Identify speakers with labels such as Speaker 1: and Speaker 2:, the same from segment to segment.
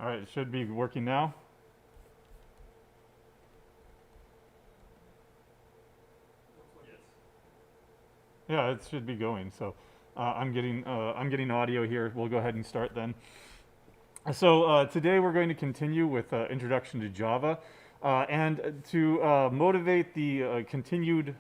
Speaker 1: All right, it should be working now. Yeah, it should be going. So I'm getting audio here. We'll go ahead and start then. So today we're going to continue with Introduction to Java. And to motivate the continued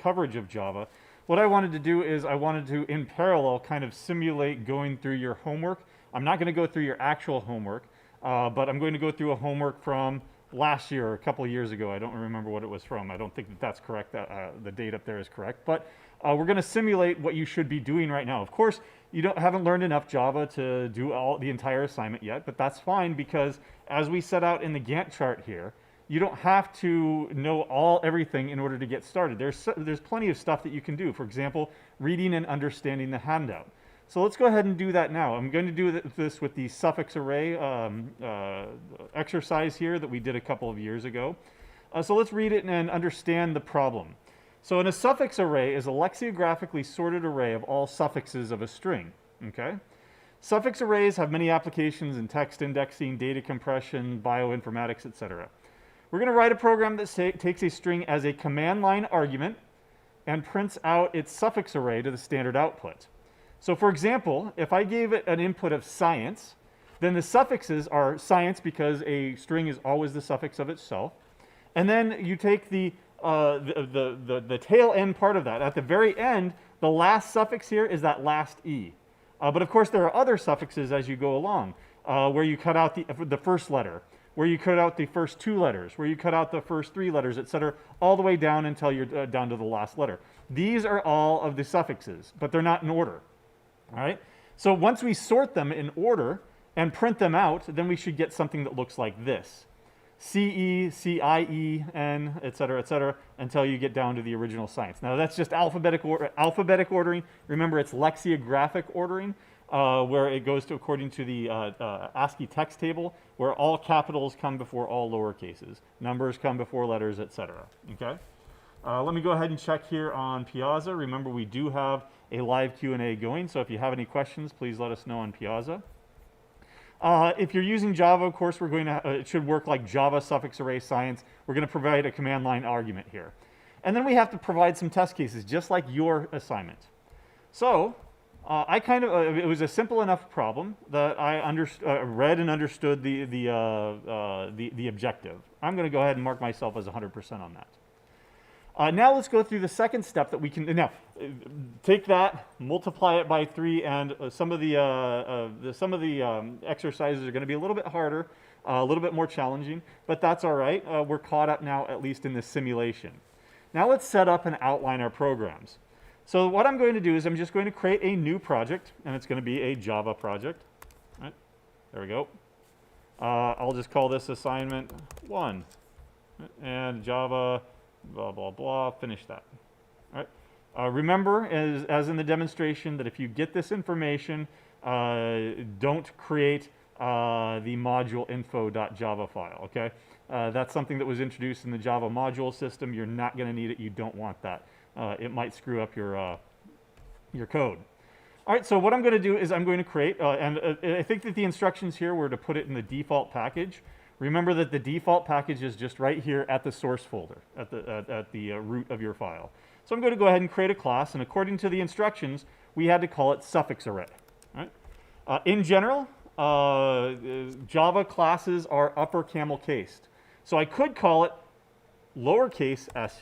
Speaker 1: coverage of Java, what I wanted to do is I wanted to, in parallel, kind of simulate going through your homework. I'm not going to go through your actual homework, but I'm going to go through a homework from last year or a couple of years ago. I don't remember what it was from. I don't think that that's correct. The date up there is correct. But we're going to simulate what you should be doing right now. Of course, you haven't learned enough Java to do the entire assignment yet, but that's fine because as we set out in the Gantt chart here, you don't have to know everything in order to get started. There's plenty of stuff that you can do. For example, reading and understanding the handout. So let's go ahead and do that now. I'm going to do this with the suffix array exercise here that we did a couple of years ago. So let's read it and understand the problem. So a suffix array is a lexicographically sorted array of all suffixes of a string. Okay? Suffix arrays have many applications in text indexing, data compression, bioinformatics, etc. We're going to write a program that takes a string as a command line argument and prints out its suffix array to the standard output. So for example, if I gave it an input of science, then the suffixes are science because a string is always the suffix of itself. And then you take the tail end part of that. At the very end, the last suffix here is that last E. But of course, there are other suffixes as you go along, where you cut out the first letter, where you cut out the first two letters, where you cut out the first three letters, etc., all the way down until you're down to the last letter. These are all of the suffixes, but they're not in order. All right? So once we sort them in order and print them out, then we should get something that looks like this. CE, CIE, etc., until you get down to the original science. Now that's just alphabetic ordering. Remember, it's lexicographic ordering, where it goes to according to the ASCII text table, where all capitals come before all lower cases. Numbers come before letters, etc. Okay? Let me go ahead and check here on Piazza. Remember, we do have a live Q&A going, so if you have any questions, please let us know on Piazza. If you're using Java, of course, it should work like Java suffix array science. We're going to provide a command line argument here. And then we have to provide some test cases, just like your assignment. So it was a simple enough problem that I read and understood the objective. I'm going to go ahead and mark myself as 100% on that. Now let's go through the second step that we can. Now, take that, multiply it by 3, and some of the exercises are going to be a little bit harder, a little bit more challenging, but that's all right. We're caught up now, at least in this simulation. Now let's set up and outline our programs. So what I'm going to do is I'm just going to create a new project, and it's going to be a Java project. All right, there we go. I'll just call this assignment 1, and Java. Blah, blah, blah, finish that. All right. Remember, as in the demonstration, that if you get this information, don't create the module info.java file, okay? That's something that was introduced in the Java module system. You're not going to need it. You don't want that. It might screw up your code. All right, so what I'm going to do is I'm going to create, and I think that the instructions here were to put it in the default package. Remember that the default package is just right here at the source folder, at the root of your file. So I'm going to go ahead and create a class, and according to the instructions, we had to call it suffix array. Right? In general, Java classes are upper camel cased. So I could call it lowercase s,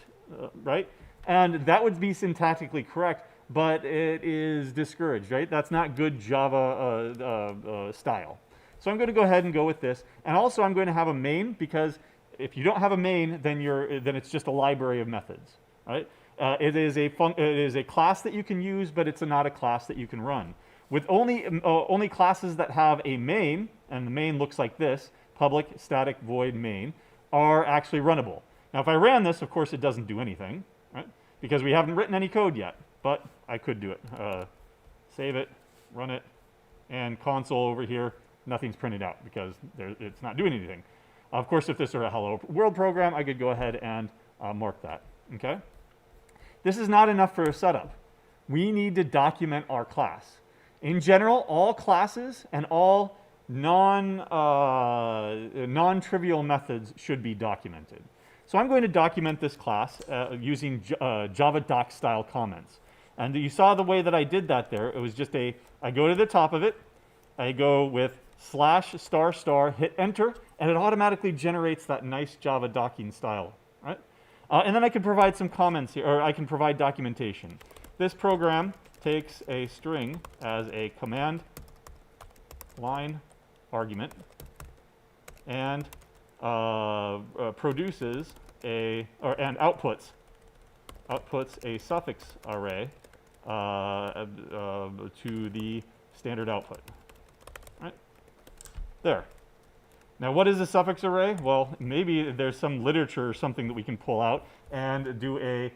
Speaker 1: right? And that would be syntactically correct, but it is discouraged, right? That's not good Java style. So I'm going to go ahead and go with this. And also I'm going to have a main, because if you don't have a main, then it's just a library of methods, right? It is a class that you can use, but it's not a class that you can run. With only classes that have a main, and the main looks like this, public static void main, are actually runnable. Now if I ran this, of course it doesn't do anything, right? Because we haven't written any code yet, but I could do it. Save it, run it, and console over here. Nothing's printed out because it's not doing anything. Of course, if this were a hello world program, I could go ahead and mark that, okay? This is not enough for a setup. We need to document our class. In general, all classes and all non-trivial methods should be documented. So I'm going to document this class using Java doc style comments. And you saw the way that I did that there. It was just I go to the top of it, I go with /**, hit enter, and it automatically generates that nice Java docking style, right? And then I can provide some comments here, or I can provide documentation. This program takes a string as a command line argument and produces and outputs a suffix array to the standard output. Right there. Now, what is a suffix array? Well, maybe there's some literature or something that we can pull out and do a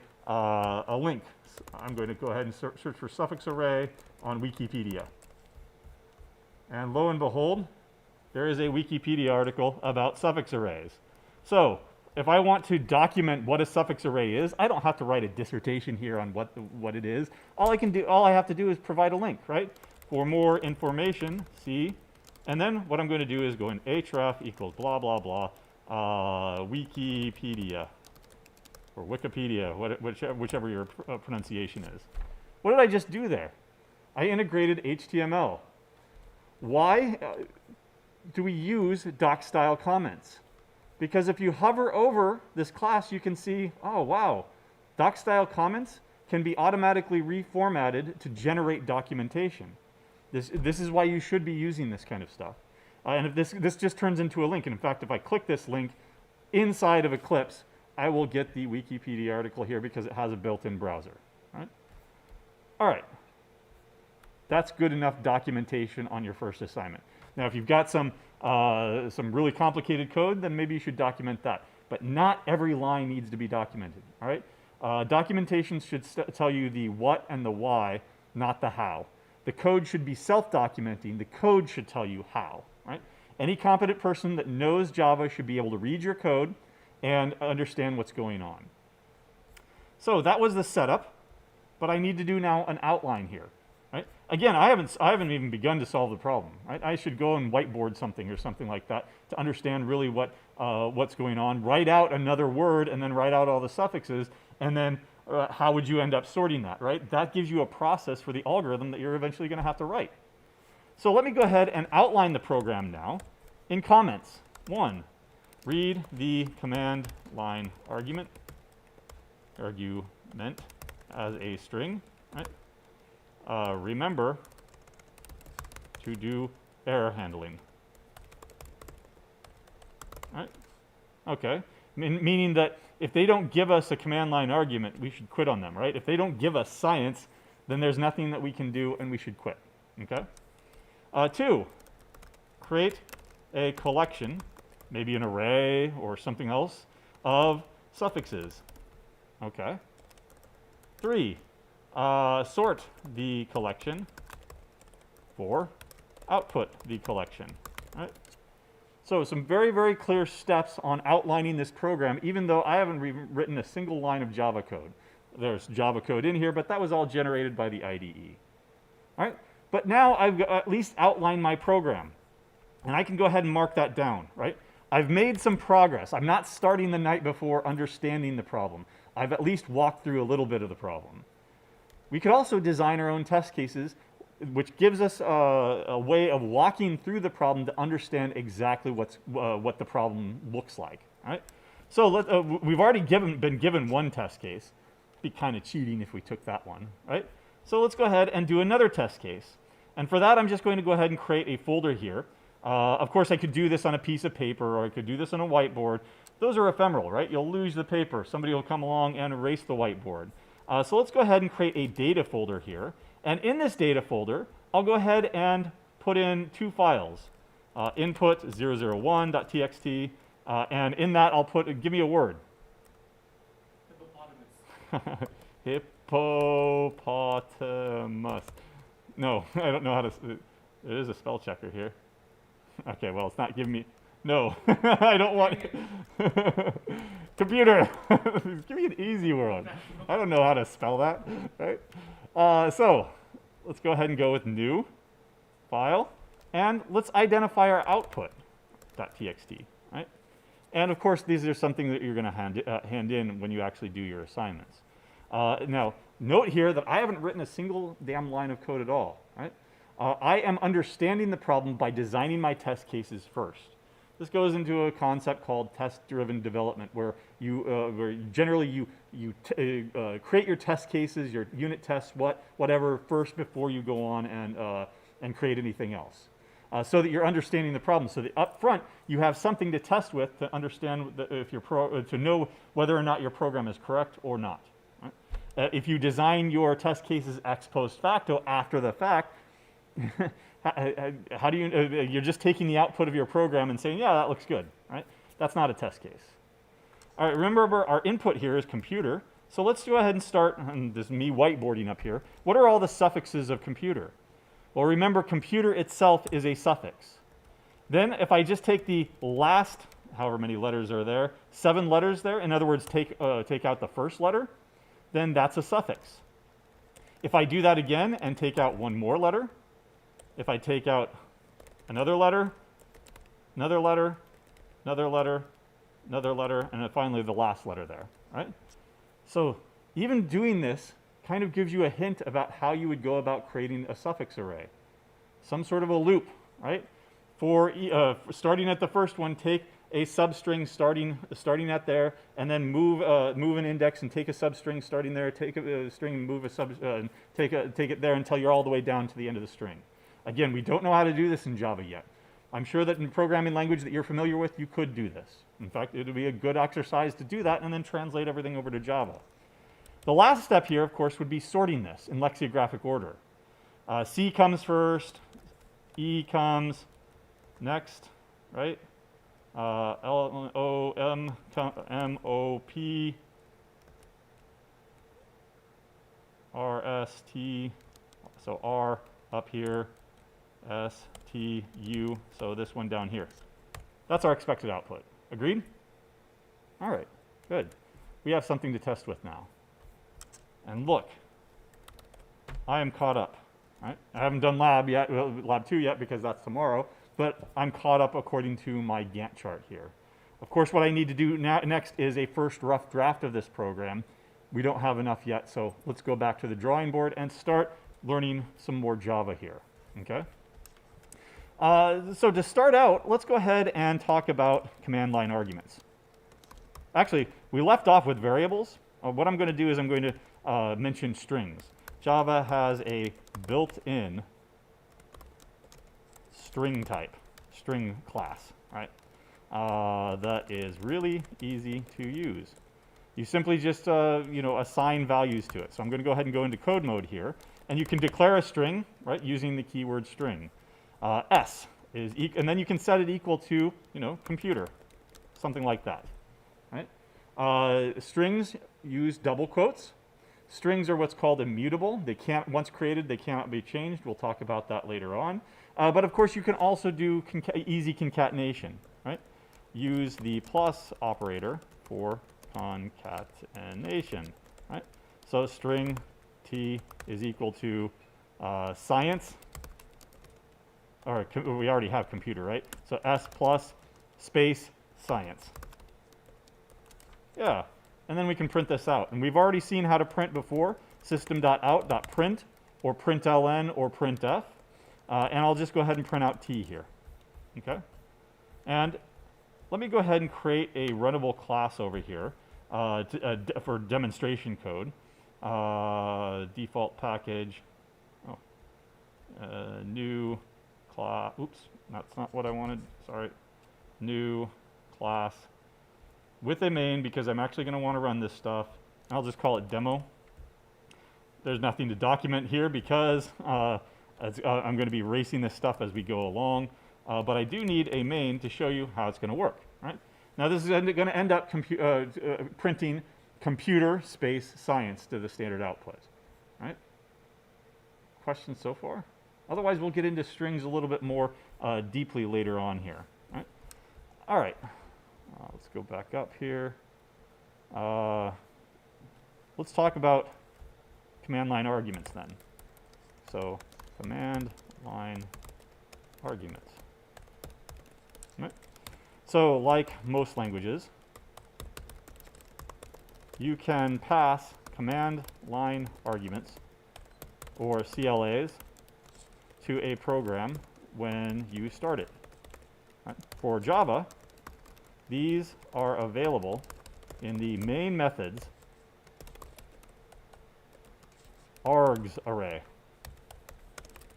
Speaker 1: link. So I'm going to go ahead and search for suffix array on Wikipedia. And lo and behold, there is a Wikipedia article about suffix arrays. So if I want to document what a suffix array is, I don't have to write a dissertation here on what it is. All I have to do is provide a link, right? For more information, see. And then what I'm going to do is go in href equals blah, blah, blah, Wikipedia, or Wikipedia, whichever your pronunciation is. What did I just do there? I integrated HTML. Why do we use doc-style comments? Because if you hover over this class, you can see, oh, wow, doc-style comments can be automatically reformatted to generate documentation. This is why you should be using this kind of stuff. And if this just turns into a link, and in fact, if I click this link inside of Eclipse, I will get the Wikipedia article here because it has a built-in browser. Right? All right. That's good enough documentation on your first assignment. Now, if you've got some really complicated code, then maybe you should document that. But not every line needs to be documented. All right? Documentation should tell you the what and the why, not the how. The code should be self-documenting. The code should tell you how. Right? Any competent person that knows Java should be able to read your code and understand what's going on. So that was the setup, but I need to do now an outline here. Right? Again, I haven't even begun to solve the problem. Right? I should go and whiteboard something or something like that to understand really what's going on. Write out another word and then write out all the suffixes, and then how would you end up sorting that? Right? That gives you a process for the algorithm that you're eventually going to have to write. So let me go ahead and outline the program now in comments. 1, read the command line argument as a string. Right? Remember to do error handling. Right? Okay. Meaning that if they don't give us a command line argument, we should quit on them, right? If they don't give us science, then there's nothing that we can do and we should quit. Okay? 2, create a collection, maybe an array or something else, of suffixes. Okay? 3, sort the collection. 4, output the collection. Right? So some very, very clear steps on outlining this program, even though I haven't written a single line of Java code. There's Java code in here, but that was all generated by the IDE. All right? But now I've at least outlined my program, and I can go ahead and mark that down. Right? I've made some progress. I'm not starting the night before understanding the problem. I've at least walked through a little bit of the problem. We could also design our own test cases, which gives us a way of walking through the problem to understand exactly what the problem looks like. Right? So we've already been given one test case. It'd be kind of cheating if we took that one. Right? So let's go ahead and do another test case. And for that, I'm just going to go ahead and create a folder here. Of course, I could do this on a piece of paper, or I could do this on a whiteboard. Those are ephemeral, right? You'll lose the paper. Somebody will come along and erase the whiteboard. So let's go ahead and create a data folder here. And in this data folder, I'll go ahead and put in 2 files, input 001.txt, and in that I'll give me a word. Hippopotamus. Hippopotamus. No, I don't know how to, there is a spell checker here. Okay, well, it's not giving me, no, I don't want, computer, give me an easy one. I don't know how to spell that, right? So let's go ahead and go with new file, And let's identify our output.txt, right? And of course, these are something that you're going to hand in when you actually do your assignments. Now, note here that I haven't written a single damn line of code at all, right? I am understanding the problem by designing my test cases first. This goes into a concept called test-driven development, where generally you create your test cases, your unit tests, whatever first before you go on and create anything else, so that you're understanding the problem. So that up front you have something to test with to understand if to know whether or not your program is correct or not. Right? If you design your test cases ex post facto after the fact, how do you, you're just taking the output of your program and saying, yeah, that looks good, right? That's not a test case. All right, remember our input here is computer. So let's go ahead and start, and this is me whiteboarding up here. What are all the suffixes of computer? Well, remember, computer itself is a suffix. Then if I just take the last, however many letters are there, 7 letters there, in other words, take out the first letter, then that's a suffix. If I do that again and take out one more letter, if I take out another letter, another letter, another letter, another letter, and then finally the last letter there, right? So even doing this kind of gives you a hint about how you would go about creating a suffix array. Some sort of a loop, right? For starting at the first one, take a substring starting at there, and then move an index and take a substring starting there, take a string and move take it there until you're all the way down to the end of the string. Again, we don't know how to do this in Java yet. I'm sure that in programming language that you're familiar with, you could do this. In fact, it would be a good exercise to do that and then translate everything over to Java. The last step here, of course, would be sorting this in lexicographic order. C comes first, E comes next, right? L, O, M, O, P, R, S, T, so R up here, S, T, U, so this one down here. That's our expected output. Agreed? All right, good. We have something to test with now. And look, I am caught up. Right? I haven't done lab yet, lab 2 yet, because that's tomorrow, but I'm caught up according to my Gantt chart here. Of course, what I need to do next is a first rough draft of this program. We don't have enough yet, so let's go back to the drawing board and start learning some more Java here, okay? So to start out, let's go ahead and talk about command line arguments. Actually, we left off with variables. What I'm going to do is I'm going to mention strings. Java has a built-in string type, string class, right? That is really easy to use. You simply just assign values to it. So I'm going to go ahead and go into code mode here, and you can declare a string, right, using the keyword string. S is and then you can set it equal to computer, something like that, right? Strings use double quotes. Strings are what's called immutable. They can't, once created, they cannot be changed. We'll talk about that later on. But of course, you can also do easy concatenation, right? Use the plus operator for concatenation, right? So string T is equal to science, or we already have computer, right? So S plus space science. Yeah. And then we can print this out. And we've already seen how to print before, system.out.print, or println, or printf. And I'll just go ahead and print out T here, okay? And let me go ahead and create a runnable class over here for demonstration code. Default package, new class, oops, that's not what I wanted, sorry. New class with a main, because I'm actually going to want to run this stuff. I'll just call it demo. There's nothing to document here because I'm going to be racing this stuff as we go along. But I do need a main to show you how it's going to work. Right? Now this is going to end up printing computer space science to the standard output. Right? Questions so far? Otherwise, we'll get into strings a little bit more deeply later on here. Right? All right. Let's go back up here. Let's talk about command line arguments then. So command line arguments. Right? So like most languages, you can pass command line arguments, or CLAs, to a program when you start it. Right? For Java, these are available in the main methods Args Array.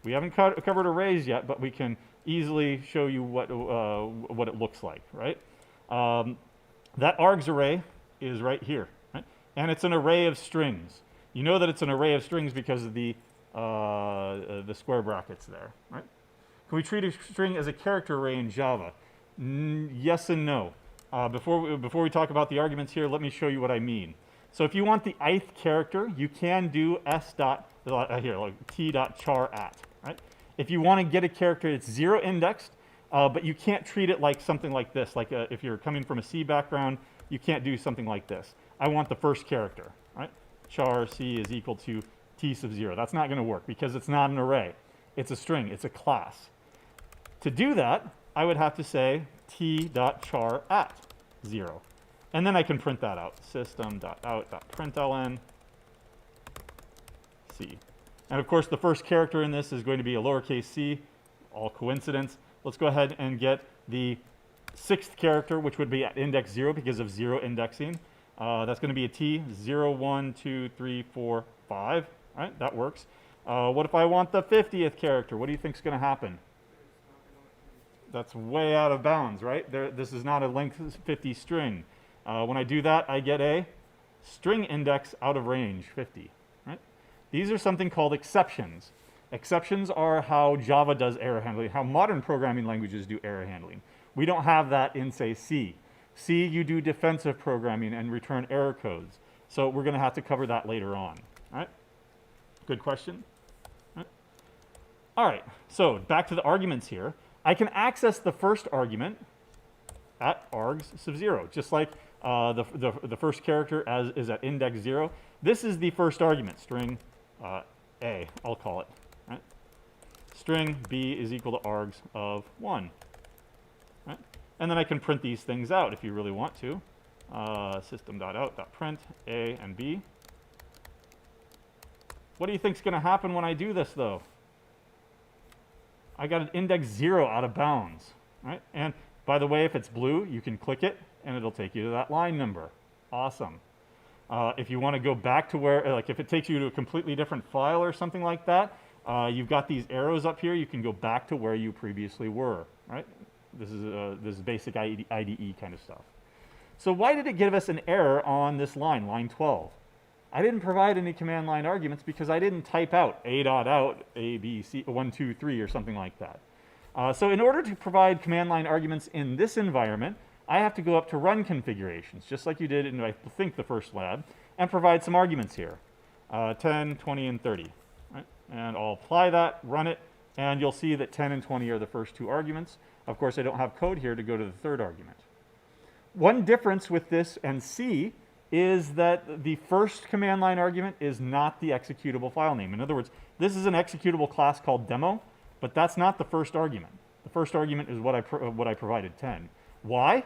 Speaker 1: We haven't covered arrays yet, but we can easily show you what it looks like, right? That Args Array is right here, right? And it's an array of strings. You know that it's an array of strings because of the square brackets there, right? Can we treat a string as a character array in Java? Yes and no. Before we talk about the arguments here, let me show you what I mean. So if you want the ith character, you can do t.char at, right? If you want to get a character, it's 0 indexed, but you can't treat it like something like this. Like if you're coming from a C background, you can't do something like this. I want the first character, right? Char C is equal to t sub 0. That's not going to work because it's not an array. It's a string. It's a class. To do that, I would have to say t.char at 0. And then I can print that out. System.out.println C. And of course, the first character in this is going to be a lowercase c, all coincidence. Let's go ahead and get the 6th character, which would be at index 0 because of 0 indexing. That's going to be a T, 0, 1, 2, 3, 4, 5. Right? That works. What if I want the 50th character? What do you think is going to happen? That's way out of bounds, right? This is not a length 50 string. When I do that, I get a string index out of range 50. Right? These are something called exceptions. Exceptions are how Java does error handling, how modern programming languages do error handling. We don't have that in, say, C. C, you do defensive programming and return error codes. So we're going to have to cover that later on. All right? Good question. All right. All right, so back to the arguments here. I can access the first argument at args sub 0, just like the first character is at index 0. This is the first argument, string A, I'll call it. Right? String B is equal to args of 1. Right? And then I can print these things out if you really want to. System.out.print A and B. What do you think is going to happen when I do this, though? I got an index 0 out of bounds. Right? And by the way, if it's blue, you can click it, and it'll take you to that line number. Awesome. If you want to go back to where, like if it takes you to a completely different file or something like that, you've got these arrows up here. You can go back to where you previously were. Right? This is basic IDE kind of stuff. So why did it give us an error on this line, line 12? I didn't provide any command line arguments because I didn't type out a.out, a, b, c, 1, 2, 3, or something like that. So in order to provide command line arguments in this environment, I have to go up to run configurations, just like you did in, I think, the first lab, and provide some arguments here, 10, 20, and 30. Right? And I'll apply that, run it, and you'll see that 10 and 20 are the first two arguments. Of course, I don't have code here to go to the third argument. One difference with this and C is that the first command line argument is not the executable file name. In other words, this is an executable class called demo, but that's not the first argument. The first argument is what I provided, 10. Why?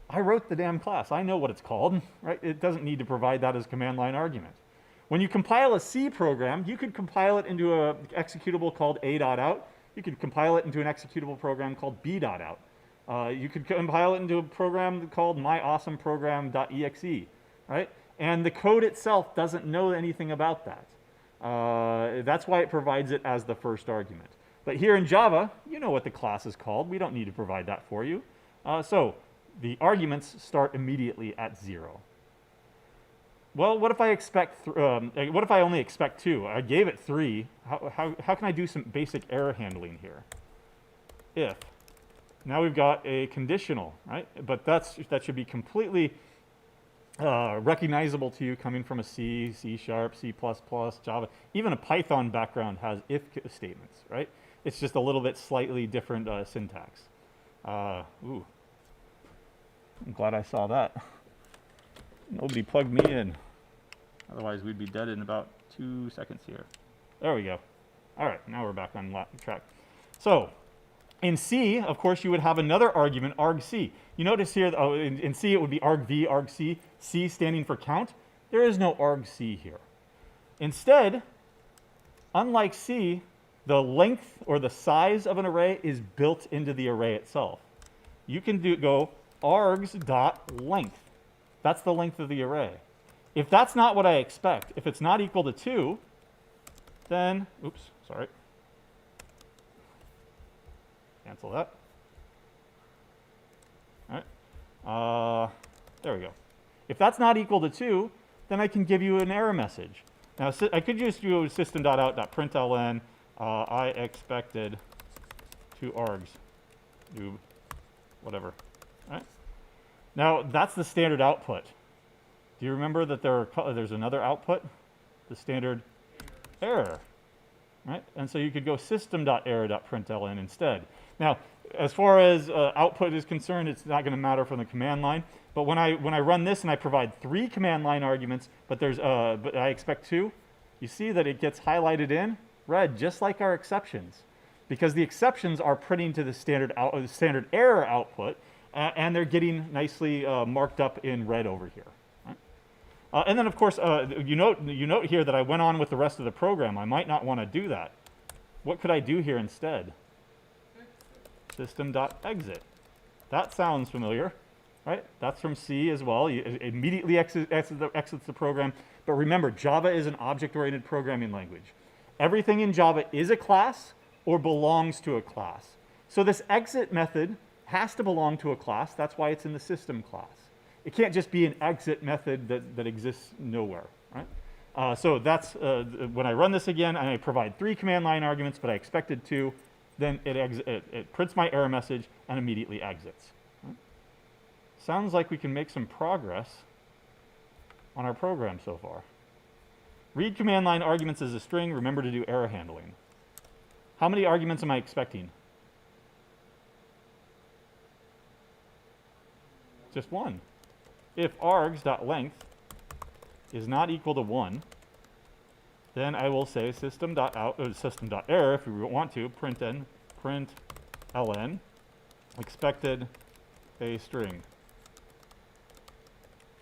Speaker 1: I wrote the damn class. I know what it's called, right? It doesn't need to provide that as command line argument. When you compile a C program, you could compile it into an executable called a.out. You could compile it into an executable program called b.out. You could compile it into a program called myawesomeprogram.exe, right? And the code itself doesn't know anything about that. That's why it provides it as the first argument. But here in Java, you know what the class is called. We don't need to provide that for you. So the arguments start immediately at 0. Well, what if I expect? What if I only expect 2? I gave it 3. How can I do some basic error handling here? If. Now we've got a conditional, right? But that should be completely recognizable to you coming from a C, C#, C++, Java. Even a Python background has if statements, right? It's just a little bit slightly different syntax. Ooh. I'm glad I saw that. Nobody plugged me in. Otherwise, we'd be dead in about 2 seconds here. There we go. All right, now we're back on track. So In C, of course, you would have another argument, argc. You notice here, in C it would be argv, argc, C standing for count. There is no argc here. Instead, unlike C, the length or the size of an array is built into the array itself. You can go args.length. That's the length of the array. If that's not what I expect, if it's not equal to 2, then, oops, sorry. Cancel that. All right. There we go. If that's not equal to 2, then I can give you an error message. Now, I could just do system.out.println, I expected 2 args, do whatever. All right. Now, that's the standard output. Do you remember that there's another output? The standard error. Right? And so you could go system.error.println instead. Now, as far as output is concerned, it's not going to matter from the command line. But when I run this and I provide 3 command line arguments, but I expect 2, you see that it gets highlighted in red, just like our exceptions, because the exceptions are printing to the standard error output, and they're getting nicely marked up in red over here. Right? And then, of course, you note here that I went on with the rest of the program. I might not want to do that. What could I do here instead? System.exit. That sounds familiar, right? That's from C as well. It immediately exits the program. But remember, Java is an object-oriented programming language. Everything in Java is a class or belongs to a class. So this exit method has to belong to a class. That's why it's in the system class. It can't just be an exit method that exists nowhere, right? So that's when I run this again and I provide 3 command line arguments, but I expected 2, then it prints my error message and immediately exits. Right? Sounds like we can make some progress on our program so far. Read command line arguments as a string. Remember to do error handling. How many arguments am I expecting? Just 1. If args.length is not equal to 1, then I will say system.error, if we want to, println expected a string.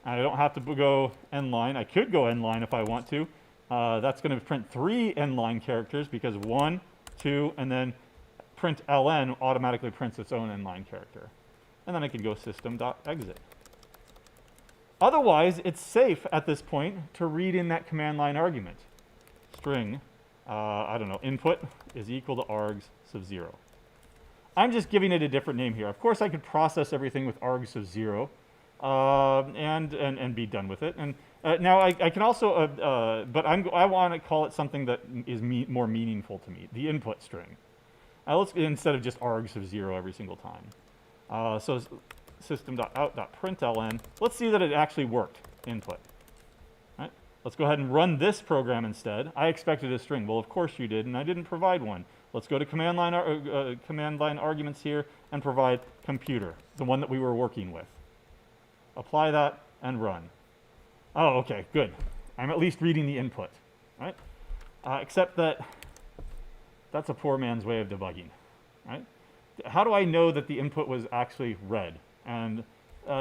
Speaker 1: I don't have to go end line. I could go end line if I want to. That's going to print 3 end line characters because 1, 2, and then println automatically prints its own end line character. And then I could go system.exit. Otherwise, it's safe at this point to read in that command line argument. String, I don't know, input is equal to args sub 0. I'm just giving it a different name here. Of course, I could process everything with args sub 0 and be done with it. And now I can also, but I want to call it something that is more meaningful to me, the input string. Instead of just args sub 0 every single time. So system.out.println, let's see that it actually worked, input. Right? Let's go ahead and run this program instead. I expected a string. Well, of course you did, and I didn't provide one. Let's go to command line arguments here and provide computer, the one that we were working with. Apply that and run. Oh, okay, good. I'm at least reading the input, right? Except that that's a poor man's way of debugging, right? How do I know that the input was actually read? And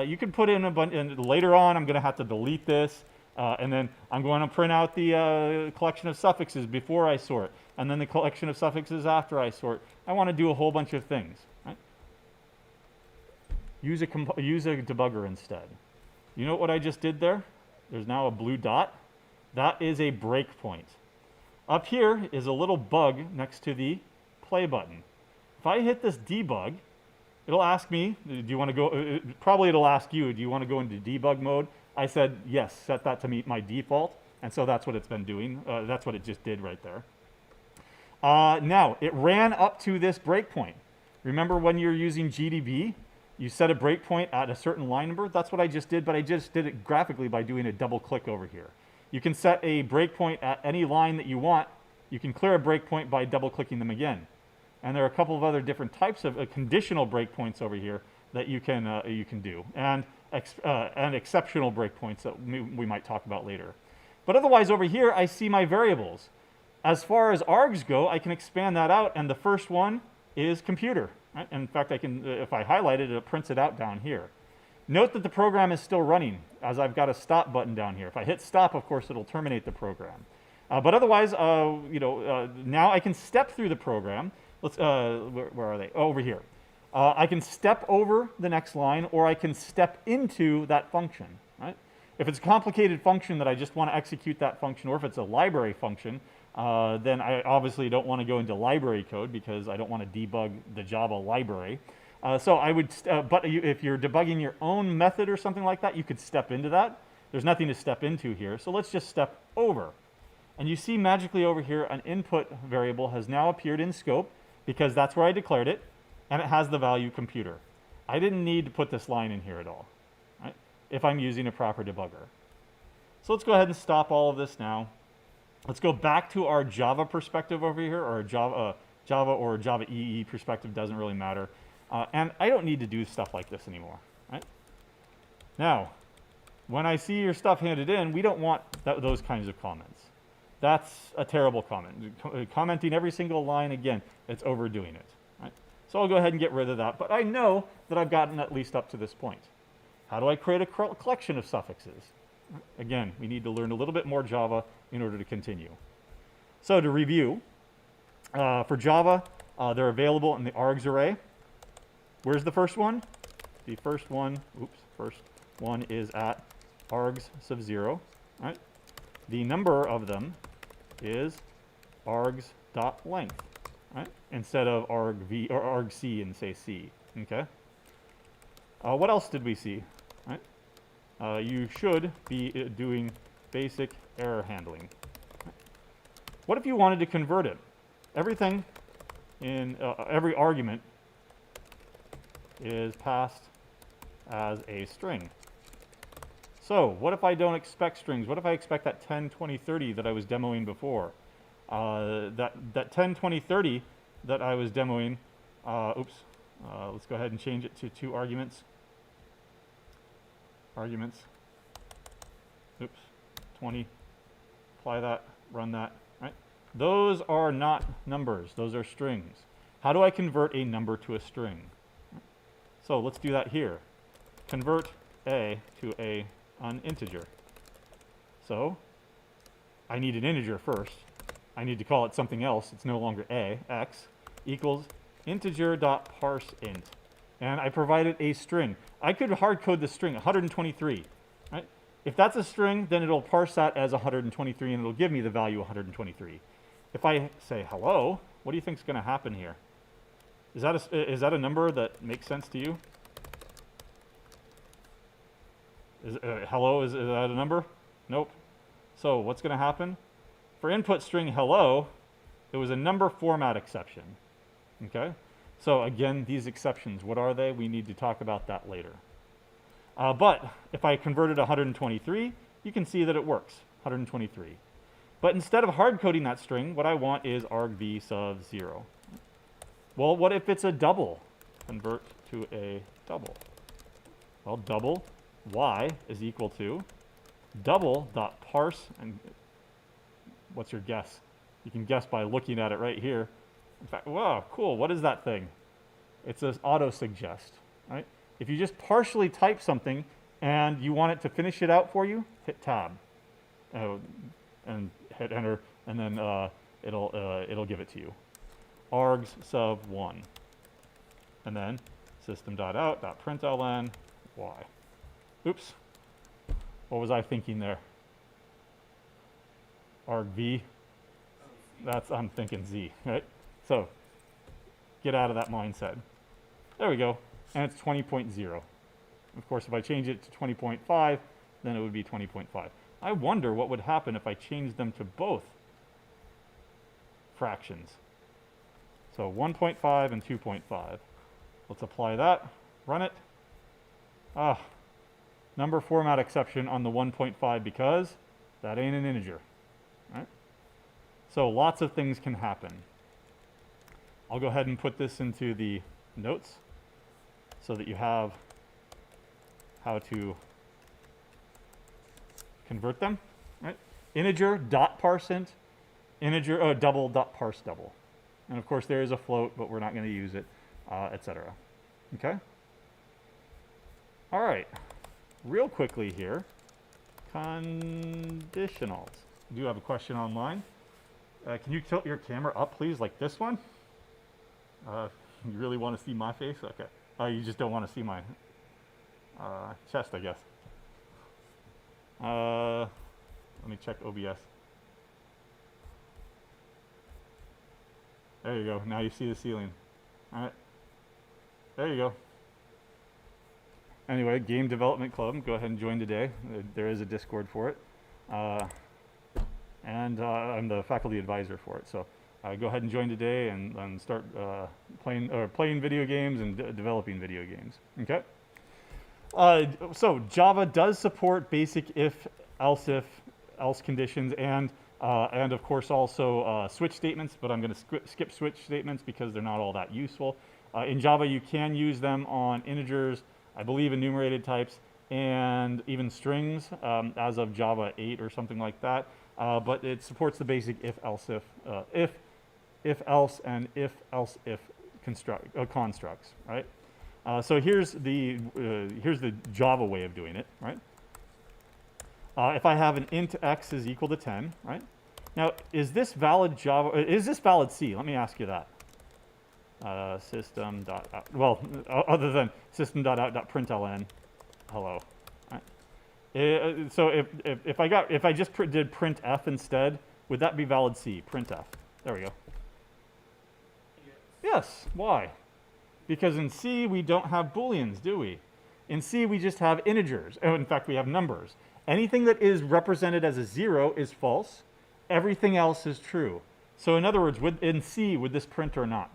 Speaker 1: you can put in a bunch, and later on I'm going to have to delete this, and then I'm going to print out the collection of suffixes before I sort, and then the collection of suffixes after I sort. I want to do a whole bunch of things. Right? Use a debugger instead. You know what I just did there? There's now a blue dot. That is a breakpoint. Up here is a little bug next to the play button. If I hit this debug, it'll ask me, do you want to go, probably it'll ask you, do you want to go into debug mode? I said, yes, set that to meet my default. And so that's what it's been doing. That's what it just did right there. Now, it ran up to this breakpoint. Remember when you're using GDB, you set a breakpoint at a certain line number? That's what I just did, but I just did it graphically by doing a double click over here. You can set a breakpoint at any line that you want. You can clear a breakpoint by double clicking them again. And there are a couple of other different types of conditional breakpoints over here that you can do, and exceptional breakpoints that we might talk about later. But otherwise, over here, I see my variables. As far as args go, I can expand that out, and the first one is computer. Right? And in fact, I can, if I highlight it, it prints it out down here. Note that the program is still running, as I've got a stop button down here. If I hit stop, of course, it'll terminate the program. But otherwise, now I can step through the program. Let's, where are they? Oh, over here. I can step over the next line, or I can step into that function. Right? If it's a complicated function that I just want to execute that function, or if it's a library function, then I obviously don't want to go into library code because I don't want to debug the Java library. So I would, if you're debugging your own method or something like that, you could step into that. There's nothing to step into here, so let's just step over. And you see magically over here, an input variable has now appeared in scope because that's where I declared it, and it has the value computer. I didn't need to put this line in here at all, right, if I'm using a proper debugger. So let's go ahead and stop all of this now. Let's go back to our Java perspective over here, or Java or Java EE perspective, doesn't really matter. And I don't need to do stuff like this anymore, right? Now, when I see your stuff handed in, we don't want those kinds of comments. That's a terrible comment. Commenting every single line, again, it's overdoing it, right? So I'll go ahead and get rid of that, but I know that I've gotten at least up to this point. How do I create a collection of suffixes? Again, we need to learn a little bit more Java in order to continue. So to review, for Java, they're available in the Args Array. Where's the first one? The first one is at args sub 0, right? The number of them is args.length, right? Instead of argv or argc and say c, okay? What else did we see, right? You should be doing basic error handling. What if you wanted to convert it? Everything in every argument is passed as a string. So what if I don't expect strings? What if I expect that 10, 20, 30 that I was demoing before? That 10, 20, 30 that I was demoing, let's go ahead and change it to 2 arguments. Arguments, 20, apply that, run that, right? Those are not numbers, those are strings. How do I convert a number to a string? So let's do that here. Convert a to an integer. So I need an integer first. I need to call it something else. It's no longer a, x, equals integer.parseInt. And I provided a string. I could hard code the string, 123. Right? If that's a string, then it'll parse that as 123 and it'll give me the value 123. If I say hello, what do you think is going to happen here? Is that a number that makes sense to you? Hello, is that a number? Nope. So what's going to happen? For input string hello, it was a number format exception. Okay? So again, these exceptions, what are they? We need to talk about that later. But if I converted 123, you can see that it works, 123. But instead of hard coding that string, what I want is argv sub 0. Well, what if it's a double? Convert to a double. Well, double y is equal to double.parse, and what's your guess? You can guess by looking at it right here. In fact, wow, cool, what is that thing? It's an auto-suggest, right? If you just partially type something and you want it to finish it out for you, hit tab and hit enter, and then it'll give it to you. Args sub 1, and then system.out.println y. Oops, what was I thinking there? Argv, I'm thinking z, right? So get out of that mindset. There we go, and it's 20.0. Of course, if I change it to 20.5, then it would be 20.5. I wonder what would happen if I changed them to both fractions. So 1.5 and 2.5. Let's apply that, run it. Number format exception on the 1.5 because that ain't an integer, right? So lots of things can happen. I'll go ahead and put this into the notes so that you have how to convert them, right? Integer dot parseInt, integer double dot parse double. And of course there is a float, but we're not going to use it. etc. Okay? All right. Real quickly here, conditionals. I do have a question online. Can you tilt your camera up, please, like this one? You really want to see my face? Okay. You just don't want to see my chest, I guess. Let me check OBS. There you go. Now you see the ceiling. All right. There you go. Anyway, Game Development Club. Go ahead and join today. There is a Discord for it. And I'm the faculty advisor for it. So go ahead and join today and start playing video games and developing video games. Okay? So Java does support basic if, else conditions, and of course also switch statements, but I'm going to skip switch statements because they're not all that useful. In Java, you can use them on integers, I believe enumerated types, and even strings as of Java 8 or something like that. But it supports the basic if, else, and if, else, if constructs, right? So here's the Java way of doing it, right? If I have an int x is equal to 10, right? Now, is this valid Java? Is this valid C? Let me ask you that. System.out. Well, other than system.out.println, hello. Right? So if I just did printf instead, would that be valid C? Printf. There we go. Yes. Why? Because in C, we don't have Booleans, do we? In C, we just have integers. Oh, in fact, we have numbers. Anything that is represented as a 0 is false. Everything else is true. So in other words, in C, would this print or not?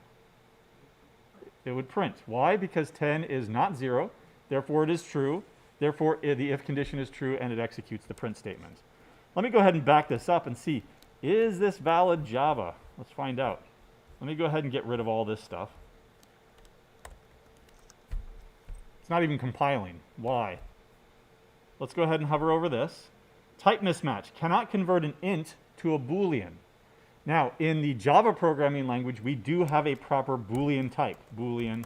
Speaker 1: It would print. Why? Because 10 is not 0. Therefore, it is true. Therefore, the if condition is true, and it executes the print statement. Let me go ahead and back this up and see, is this valid Java? Let's find out. Let me go ahead and get rid of all this stuff. It's not even compiling. Why? Let's go ahead and hover over this. Type mismatch. Cannot convert an int to a Boolean. Now, in the Java programming language, we do have a proper Boolean type. Boolean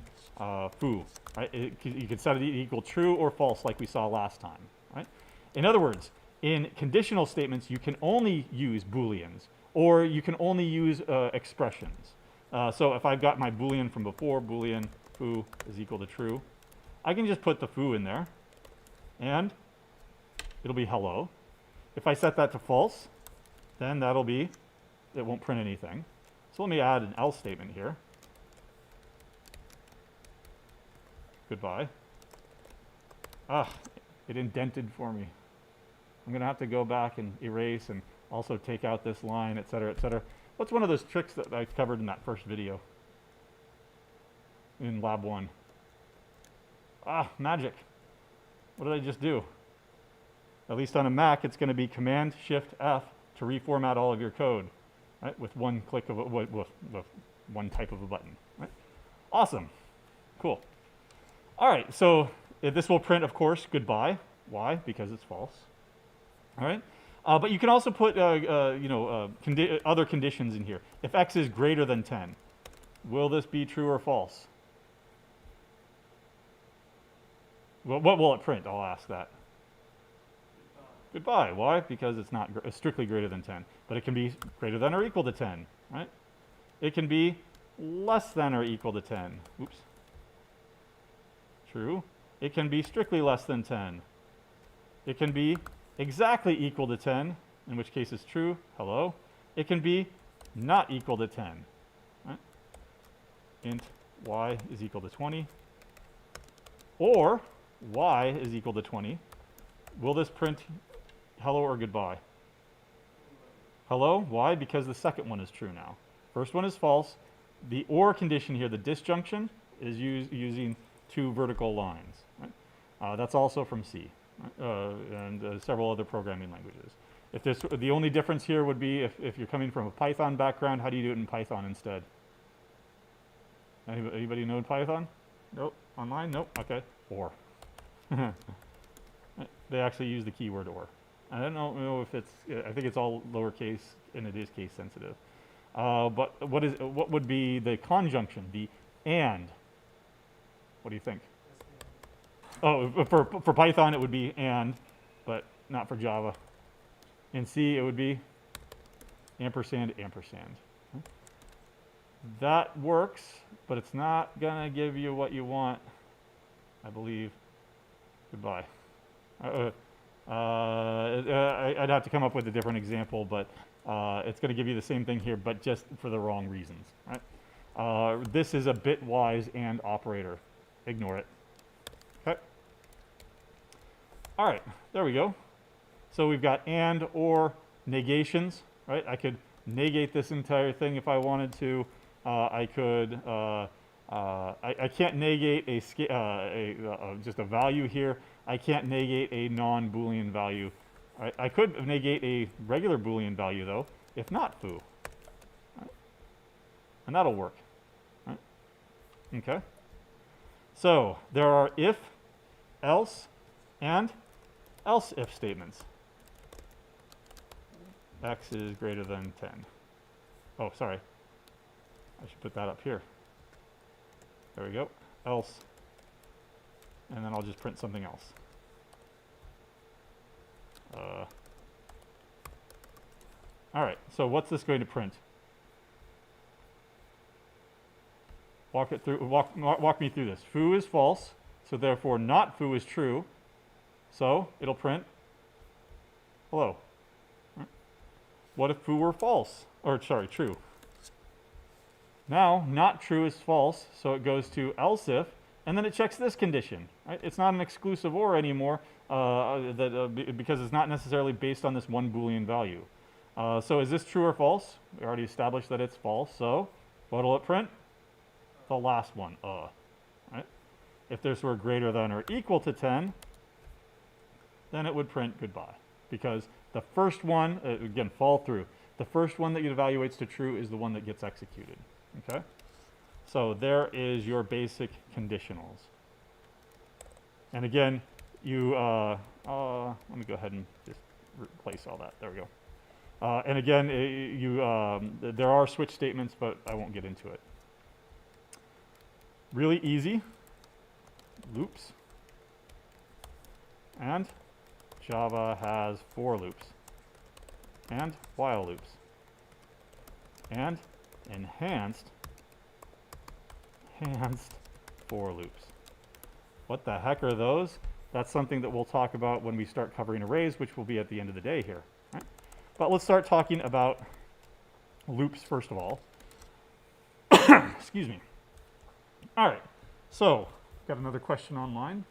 Speaker 1: foo. Right? You can set it equal true or false like we saw last time. Right? In other words, in conditional statements, you can only use Booleans, or you can only use expressions. So if I've got my Boolean from before, Boolean foo is equal to true, I can just put the foo in there, and it'll be hello. If I set that to false, then that'll be, it won't print anything. So let me add an else statement here. Goodbye. Ah, it indented for me. I'm going to have to go back and erase and also take out this line, et cetera, et cetera. What's one of those tricks that I covered in that first video in Lab 1? Ah, magic. What did I just do? At least on a Mac, it's going to be Command-Shift-F to reformat all of your code, right? With one click of with one type of a button, right? Awesome. Cool. All right, so this will print, of course, goodbye. Why? Because it's false. All right. But you can also put, other conditions in here. If x is greater than 10, will this be true or false? Well, what will it print? I'll ask that. Goodbye. Why? Because it's not strictly greater than 10. But it can be greater than or equal to 10, right? It can be less than or equal to 10. Oops. True. It can be strictly less than 10. It can be exactly equal to 10, in which case it's true. Hello. It can be not equal to 10. Right? Int y is equal to 20. Or y is equal to 20. Will this print hello or goodbye? Hello. Why? Because the second one is true now. First one is false. The or condition here, the disjunction, is using two vertical lines. Right? That's also from C. And several other programming languages. If the only difference here would be if you're coming from a Python background, how do you do it in Python instead? Anybody know Python? Nope. Online? Nope. Okay. Or. They actually use the keyword or. I don't know if it's. I think it's all lowercase and it is case sensitive. But what would be the conjunction? The and. What do you think? Oh, for Python it would be and, but not for Java. In C it would be ampersand, ampersand. That works, but it's not gonna give you what you want, I believe. Goodbye. I'd have to come up with a different example, but it's going to give you the same thing here, but just for the wrong reasons. Right? This is a bitwise AND operator. Ignore it. Okay. All right, there we go. So we've got AND or negations. Right? I could negate this entire thing if I wanted to. I could. I can't negate just a value here. I can't negate a non-Boolean value. I could negate a regular Boolean value, though, if not foo. Right? And that'll work. Right? Okay. So there are if, else, and else if statements. X is greater than 10. Oh, sorry. I should put that up here. There we go. Else. And then I'll just print something else. All right, so what's this going to print? Walk me through this. Foo is false, so therefore not foo is true. So it'll print hello. Right. What if foo were false? Or sorry, true. Now, not true is false, so it goes to else if, and then it checks this condition. Right? It's not an exclusive or anymore because it's not necessarily based on this one Boolean value. So is this true or false? We already established that it's false, so what'll it print? The last one, right? If this were greater than or equal to 10, then it would print goodbye. Because the first one, again, fall through. The first one that it evaluates to true is the one that gets executed. Okay? So there is your basic conditionals. And again, you, let me go ahead and just replace all that. There we go. And again, there are switch statements, but I won't get into it. Really easy. Loops. And Java has for loops. And while loops. And enhanced for loops. What the heck are those? That's something that we'll talk about when we start covering arrays, which will be at the end of the day here. Right? But let's start talking about loops first of all. Excuse me. All right, so got another question online.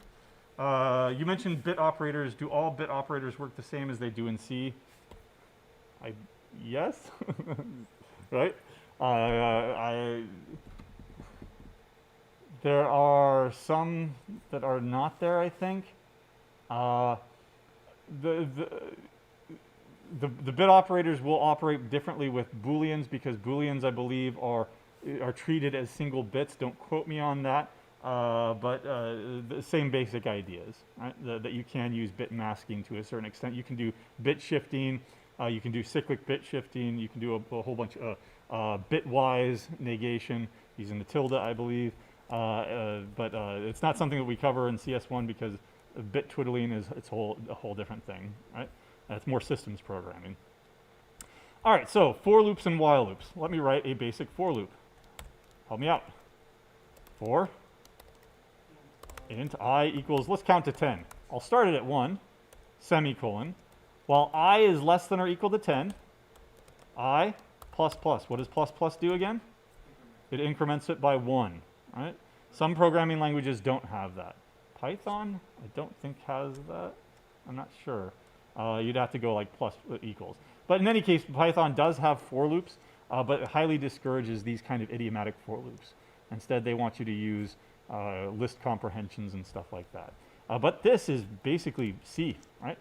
Speaker 1: You mentioned bit operators. Do all bit operators work the same as they do in C? Yes, right? There are some that are not there, I think. The bit operators will operate differently with Booleans because Booleans, I believe, are treated as single bits. Don't quote me on that, but the same basic ideas, right? That you can use bit masking to a certain extent. You can do bit shifting. You can do cyclic bit shifting. You can do a whole bunch of bitwise negation using the tilde, I believe. But it's not something that we cover in CS1 because bit twiddling is a whole different thing, right? That's more systems programming. All right, so for loops and while loops. Let me write a basic for loop. Help me out. For int I equals, let's count to 10. I'll start it at 1, semicolon. While I is less than or equal to 10, I plus plus. What does plus plus do again? It increments it by 1. Right? Some programming languages don't have that. Python, I don't think has that. I'm not sure. You'd have to go like plus equals. But in any case, Python does have for loops, but it highly discourages these kind of idiomatic for loops. Instead, they want you to use list comprehensions and stuff like that. But this is basically C, right?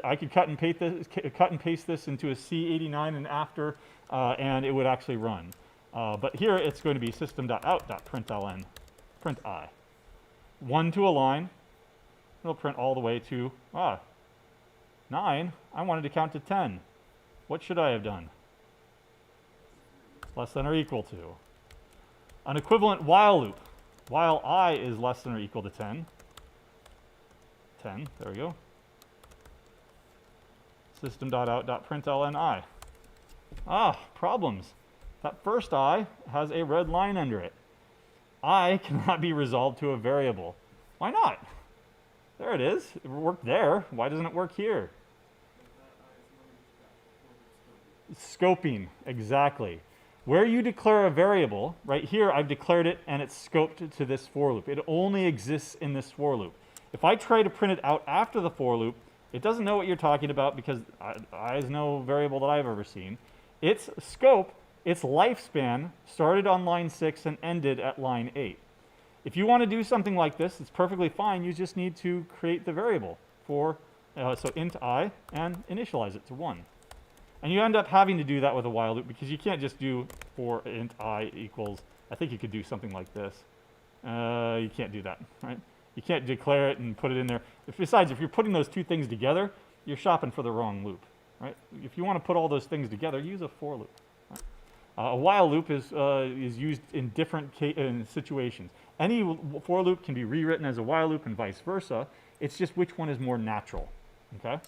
Speaker 1: I could cut and paste this into a C89 and after, and it would actually run. But here it's going to be system.out.println, print I. 1 to a line, it'll print all the way to 9. I wanted to count to 10. What should I have done? Less than or equal to. An equivalent while loop. while I is less than or equal to 10. 10, there we go. System.out.println I. Ah, problems. That first I has a red line under it. I cannot be resolved to a variable. Why not? There it is. It worked there. Why doesn't it work here? Scoping, exactly. Where you declare a variable, right here I've declared it and it's scoped to this for loop. It only exists in this for loop. If I try to print it out after the for loop, it doesn't know what you're talking about because I is no variable that I've ever seen. Its scope, its lifespan, started on line 6 and ended at line 8. If you want to do something like this, it's perfectly fine. You just need to create the variable for, so int I, and initialize it to 1. And you end up having to do that with a while loop because you can't just do for int I equals, I think you could do something like this. You can't do that, right? You can't declare it and put it in there. Besides, if you're putting those two things together, you're shopping for the wrong loop, right? If you want to put all those things together, use a for loop. Right? A while loop is used in different situations. Any for loop can be rewritten as a while loop and vice versa. It's just which one is more natural, okay?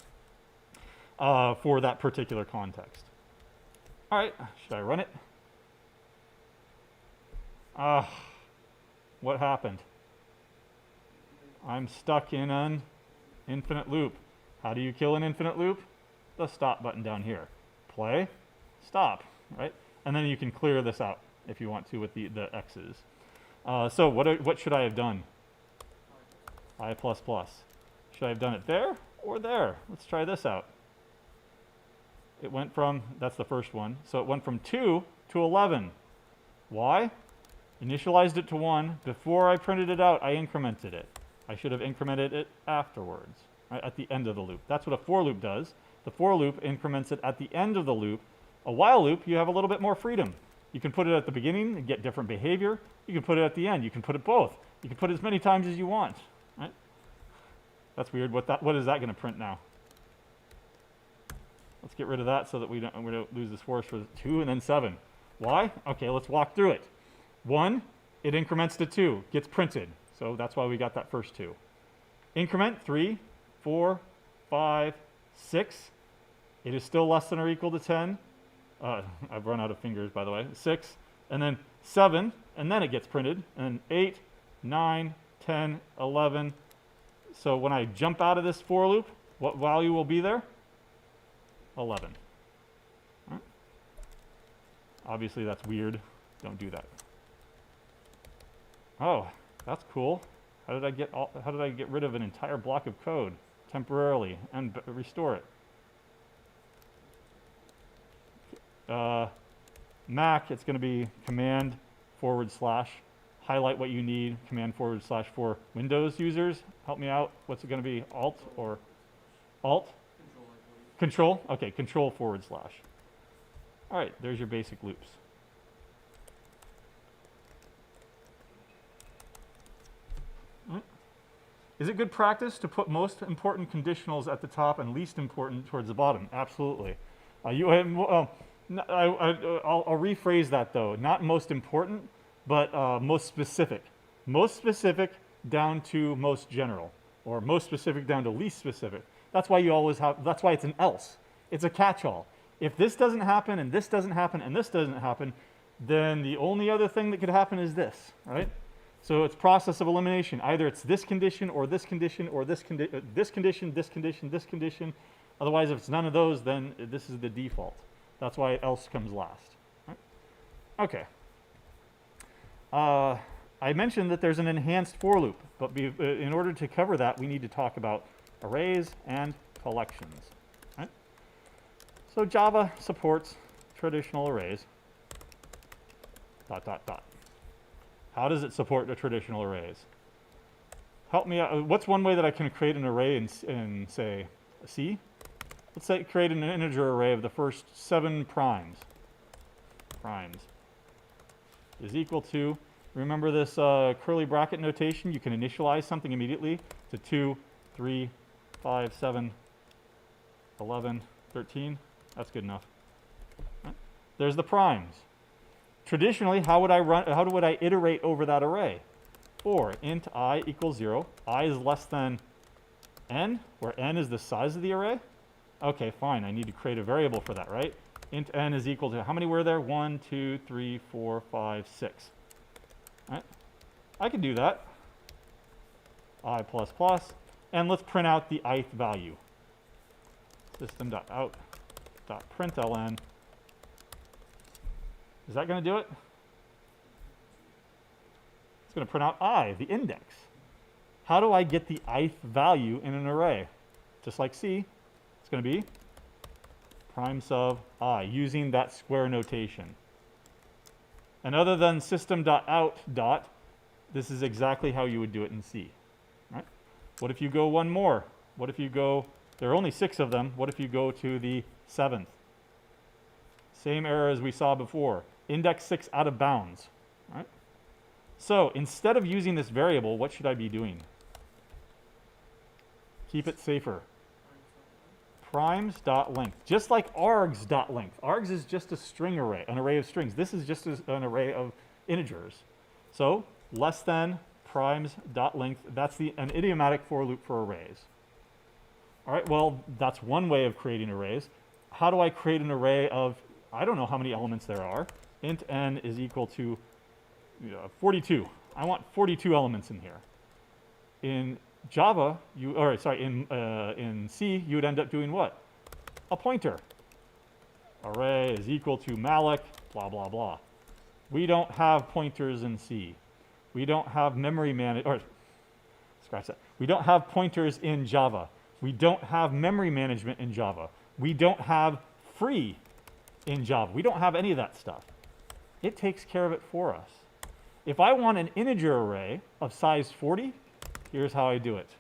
Speaker 1: For that particular context. All right, should I run it? What happened? I'm stuck in an infinite loop. How do you kill an infinite loop? The stop button down here. Play, stop, right? And then you can clear this out if you want to with the X's. So what should I have done? I++. Should I have done it there or there? Let's try this out. It went from, that's the first one, so it went from 2 to 11. Why? Initialized it to 1. Before I printed it out, I incremented it. I should have incremented it afterwards, right, at the end of the loop. That's what a for loop does. The for loop increments it at the end of the loop. A while loop, you have a little bit more freedom. You can put it at the beginning and get different behavior. You can put it at the end. You can put it both. You can put it as many times as you want, right? That's weird. What is that going to print now? Let's get rid of that so that we don't lose this force for 2 and then 7. Why? Okay, let's walk through it. 1, it increments to 2, gets printed. So that's why we got that first 2. Increment 3, 4, 5, 6. It is still less than or equal to 10. I've run out of fingers, by the way. 6, and then 7, and then it gets printed. And 8, 9, 10, 11. So when I jump out of this for loop, what value will be there? 11. Right. Obviously, that's weird. Don't do that. Oh, that's cool. How did I get rid of an entire block of code temporarily and restore it? Mac, it's going to be command / highlight what you need, command / for Windows users. Help me out. What's it going to be? Alt or Alt? Control? Okay, control / All right, there's your basic loops. Is it good practice to put most important conditionals at the top and least important towards the bottom? Absolutely. I'll rephrase that though. Not most important, but most specific. Most specific down to most general, or most specific down to least specific. That's why you always have, that's why it's an else. It's a catch-all. If this doesn't happen, and this doesn't happen, and this doesn't happen, then the only other thing that could happen is this, right? So it's process of elimination. Either it's this condition, or this condition, or this condition, this condition, this condition, this condition. Otherwise, if it's none of those, then this is the default. That's why else comes last. Right? Okay. I mentioned that there's an enhanced for loop, but in order to cover that, we need to talk about arrays and collections. Right? So Java supports traditional arrays. ... How does it support the traditional arrays? Help me out. What's one way that I can create an array in say, C? Let's say create an integer array of the first 7 primes. Primes is equal to, remember this curly bracket notation? You can initialize something immediately to 2, 3, 5, 7, 11, 13. That's good enough. Right? There's the primes. Traditionally, how would I iterate over that array? or int I equals 0. I is less than n, where n is the size of the array. Okay, fine. I need to create a variable for that, right? Int n is equal to, how many were there? 1, 2, 3, 4, 5, 6. All right? I can do that. I++. And let's print out the ith value. System.out.println. Is that going to do it? It's going to print out I, the index. How do I get the ith value in an array? Just like C, it's going to be prime sub I, using that square notation. And other than system.out dot, this is exactly how you would do it in C. Right? What if you go one more? What if you go, there are only 6 of them, what if you go to the 7th? Same error as we saw before. Index 6 out of bounds. Right? So instead of using this variable, what should I be doing? Keep it safer. Primes.length, just like args.length. Args is just a string array, an array of strings. This is just an array of integers. So less than primes.length, that's an idiomatic for loop for arrays. All right, well, that's one way of creating arrays. How do I create an array of, I don't know how many elements there are. Int n is equal to 42. I want 42 elements in here. In Java, in C, you would end up doing what? A pointer. Array is equal to malloc, blah, blah, blah. We don't have pointers in C. We don't have scratch that. We don't have pointers in Java. We don't have memory management in Java. We don't have free in Java. We don't have any of that stuff. It takes care of it for us. If I want an integer array of size 40, here's how I do it.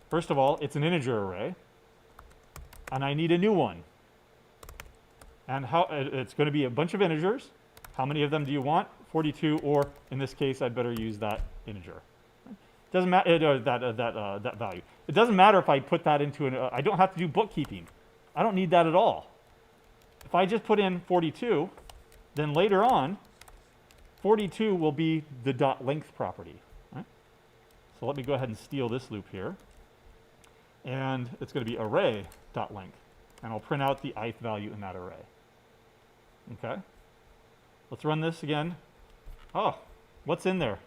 Speaker 1: First of all, it's an integer array, and I need a new one. And it's going to be a bunch of integers. How many of them do you want? 42, or in this case, I'd better use that integer. Doesn't matter that value. It doesn't matter if I put that into I don't have to do bookkeeping. I don't need that at all. If I just put in 42, then later on, 42 will be the dot length property. Right? So let me go ahead and steal this loop here. And it's going to be array.length. And I'll print out the ith value in that array. Okay? Let's run this again. Oh, what's in there?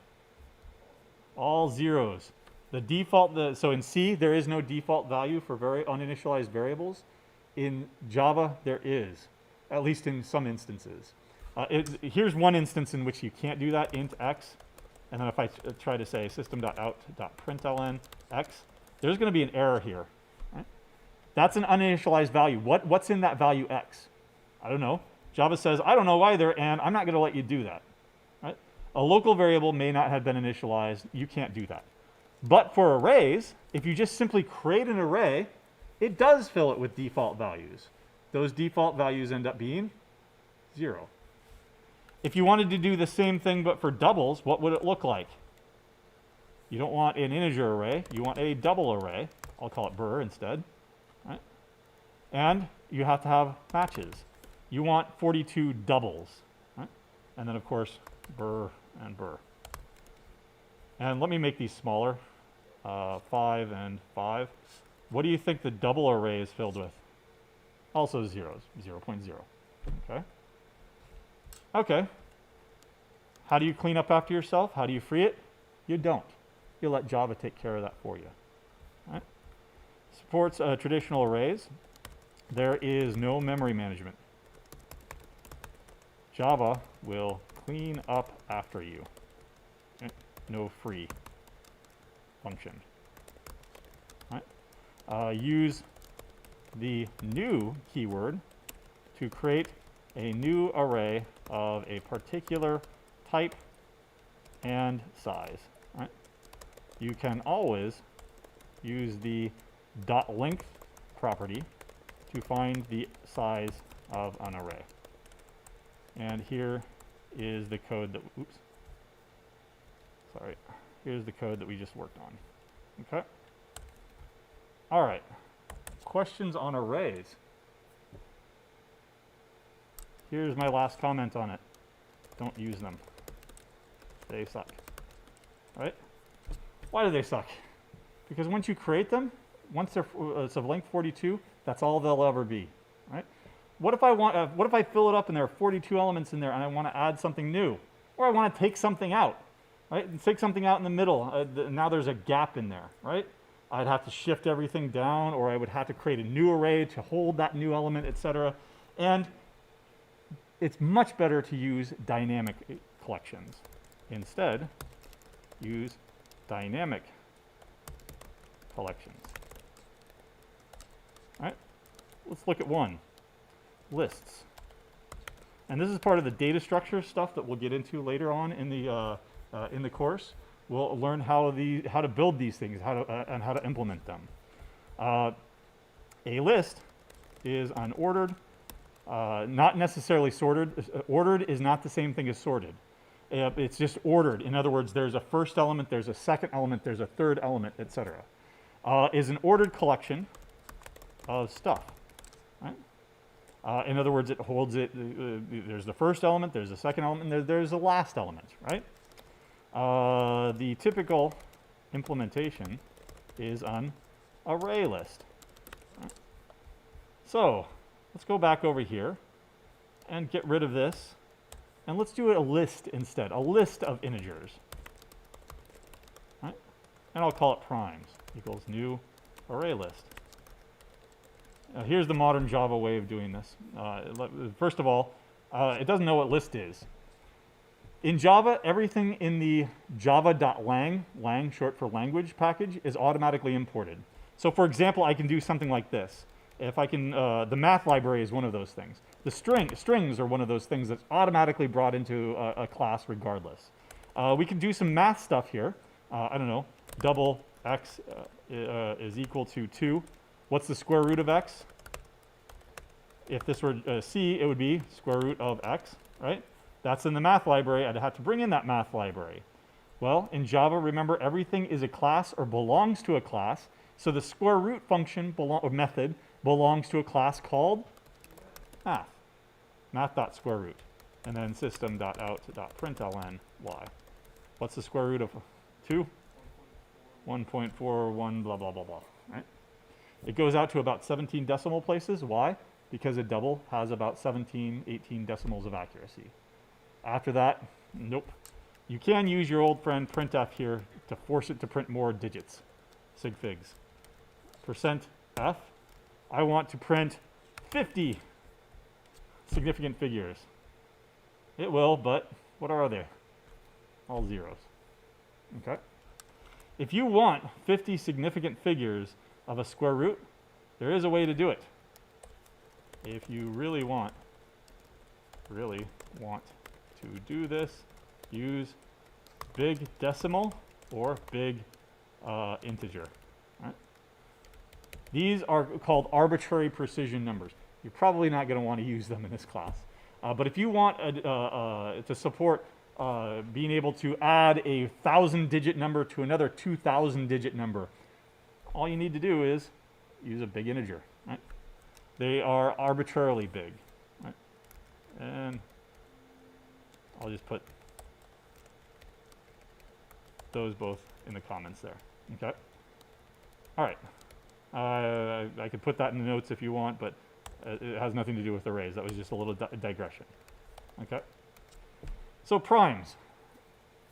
Speaker 1: All zeros. The default, so in C, there is no default value for uninitialized variables. In Java, there is, at least in some instances. Here's one instance in which you can't do that, int x. And then if I try to say system.out.println x, there's going to be an error here. Right? That's an uninitialized value. What's in that value x? I don't know. Java says, I don't know either, and I'm not going to let you do that. Right? A local variable may not have been initialized. You can't do that. But for arrays, if you just simply create an array, it does fill it with default values. Those default values end up being 0. If you wanted to do the same thing but for doubles, what would it look like? You don't want an integer array. You want a double array. I'll call it bur instead. Right? And you have to have matches. You want 42 doubles. Right? And then, of course, bur and bur. And let me make these smaller, 5 and 5. What do you think the double array is filled with? Also zeros, 0.0. Okay. Okay. How do you clean up after yourself? How do you free it? You don't. You let Java take care of that for you. Right? Supports traditional arrays. There is no memory management. Java will clean up after you. Okay? No free function. Right? Use the new keyword to create a new array of a particular type and size. Right? You can always use the dot length property to find the size of an array. And here is the code that, oops, sorry, here's the code that we just worked on. Okay? All right. Questions on arrays? Here's my last comment on it. Don't use them. They suck. right? Why do they suck? Because once you create them, once they're it's of length 42, that's all they'll ever be, right? What if I fill it up and there are 42 elements in there and I want to add something new, or I want to take something out, right? And take something out in the middle. Now there's a gap in there, right? I'd have to shift everything down, or I would have to create a new array to hold that new element, etc. And it's much better to use dynamic collections. Instead, use dynamic collections. All right, let's look at one. Lists. And this is part of the data structure stuff that we'll get into later on in the course. We'll learn how to build these things, and how to implement them. A list is unordered, not necessarily sorted. Ordered is not the same thing as sorted. It's just ordered. In other words, there's a first element, there's a second element, there's a third element, etc. Is an ordered collection of stuff. Right? In other words, it holds it. There's the first element, there's the second element, and there's the last element. Right? The typical implementation is an array list. Right? So let's go back over here and get rid of this. And let's do a list instead, a list of integers. Right? And I'll call it primes equals new array list. Here's the modern Java way of doing this. First of all, it doesn't know what list is. In Java, everything in the java.lang, lang short for language package, is automatically imported. So for example, I can do something like this. If I can, the math library is one of those things. The strings are one of those things that's automatically brought into a class regardless. We can do some math stuff here. I don't know, double x is equal to 2. What's the square root of x? If this were C, it would be square root of x, right? That's in the math library. I'd have to bring in that math library. Well, in Java, remember, everything is a class or belongs to a class. So the square root function or method belongs to a class called math. Math.square root. And then system.out.println y. What's the square root of 2? 1.41 blah, blah, blah, blah. Right? It goes out to about 17 decimal places. Why? Because a double has about 17, 18 decimals of accuracy. After that, nope. You can use your old friend printf here to force it to print more digits. Sig figs. %f. I want to print 50 significant figures. It will, but what are they? All zeros. Okay. If you want 50 significant figures of a square root, there is a way to do it. If you really want to do this, use big decimal or big integer. Right? These are called arbitrary precision numbers. You're probably not going to want to use them in this class. But if you want to support being able to add a 1,000-digit number to another 2,000-digit number, all you need to do is use a big integer. Right? They are arbitrarily big. Right? And I'll just put those both in the comments there. Okay. All right. I could put that in the notes if you want, but it has nothing to do with arrays. That was just a little digression. Okay. So primes.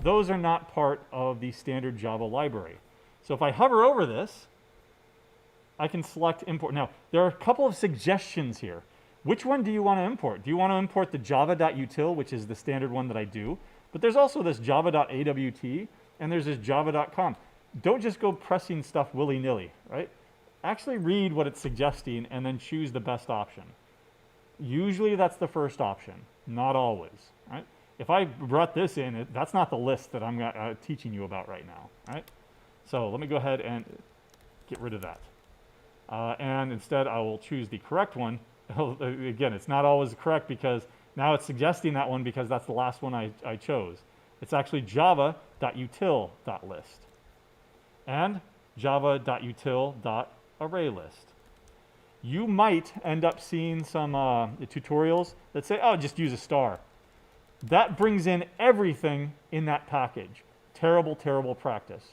Speaker 1: Those are not part of the standard Java library. So if I hover over this, I can select import. Now, there are a couple of suggestions here. Which one do you want to import? Do you want to import the java.util, which is the standard one that I do? But there's also this java.awt, and there's this java.com. Don't just go pressing stuff willy-nilly, right? Actually read what it's suggesting and then choose the best option. Usually that's the first option, not always, right? If I brought this in, that's not the list that I'm teaching you about right now, right? So let me go ahead and get rid of that. And instead, I will choose the correct one. Again, it's not always correct because now it's suggesting that one because that's the last one I chose. It's actually java.util.list and java.util.arraylist. You might end up seeing some tutorials that say, oh, just use a star. That brings in everything in that package. Terrible, terrible practice.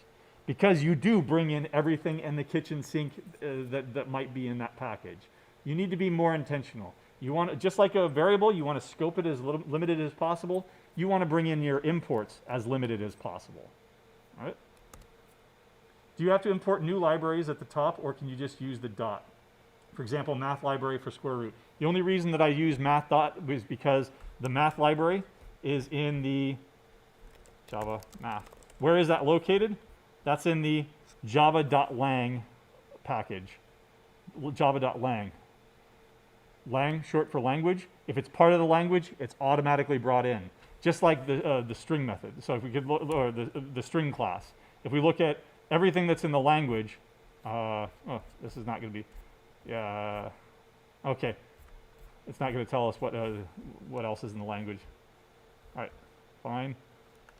Speaker 1: Because you do bring in everything in the kitchen sink that might be in that package. You need to be more intentional. You want to, just like a variable, you want to scope it as limited as possible. You want to bring in your imports as limited as possible. All right? Do you have to import new libraries at the top, or can you just use the dot? For example, math library for square root. The only reason that I use math dot was because the math library is in the Java math. Where is that located? That's in the java.lang package. Java.lang. Lang, short for language. If it's part of the language, it's automatically brought in. Just like the string method. So if we could look, or the string class. If we look at everything that's in the language, oh, this is not going to be, okay. It's not going to tell us what else is in the language. All right, fine.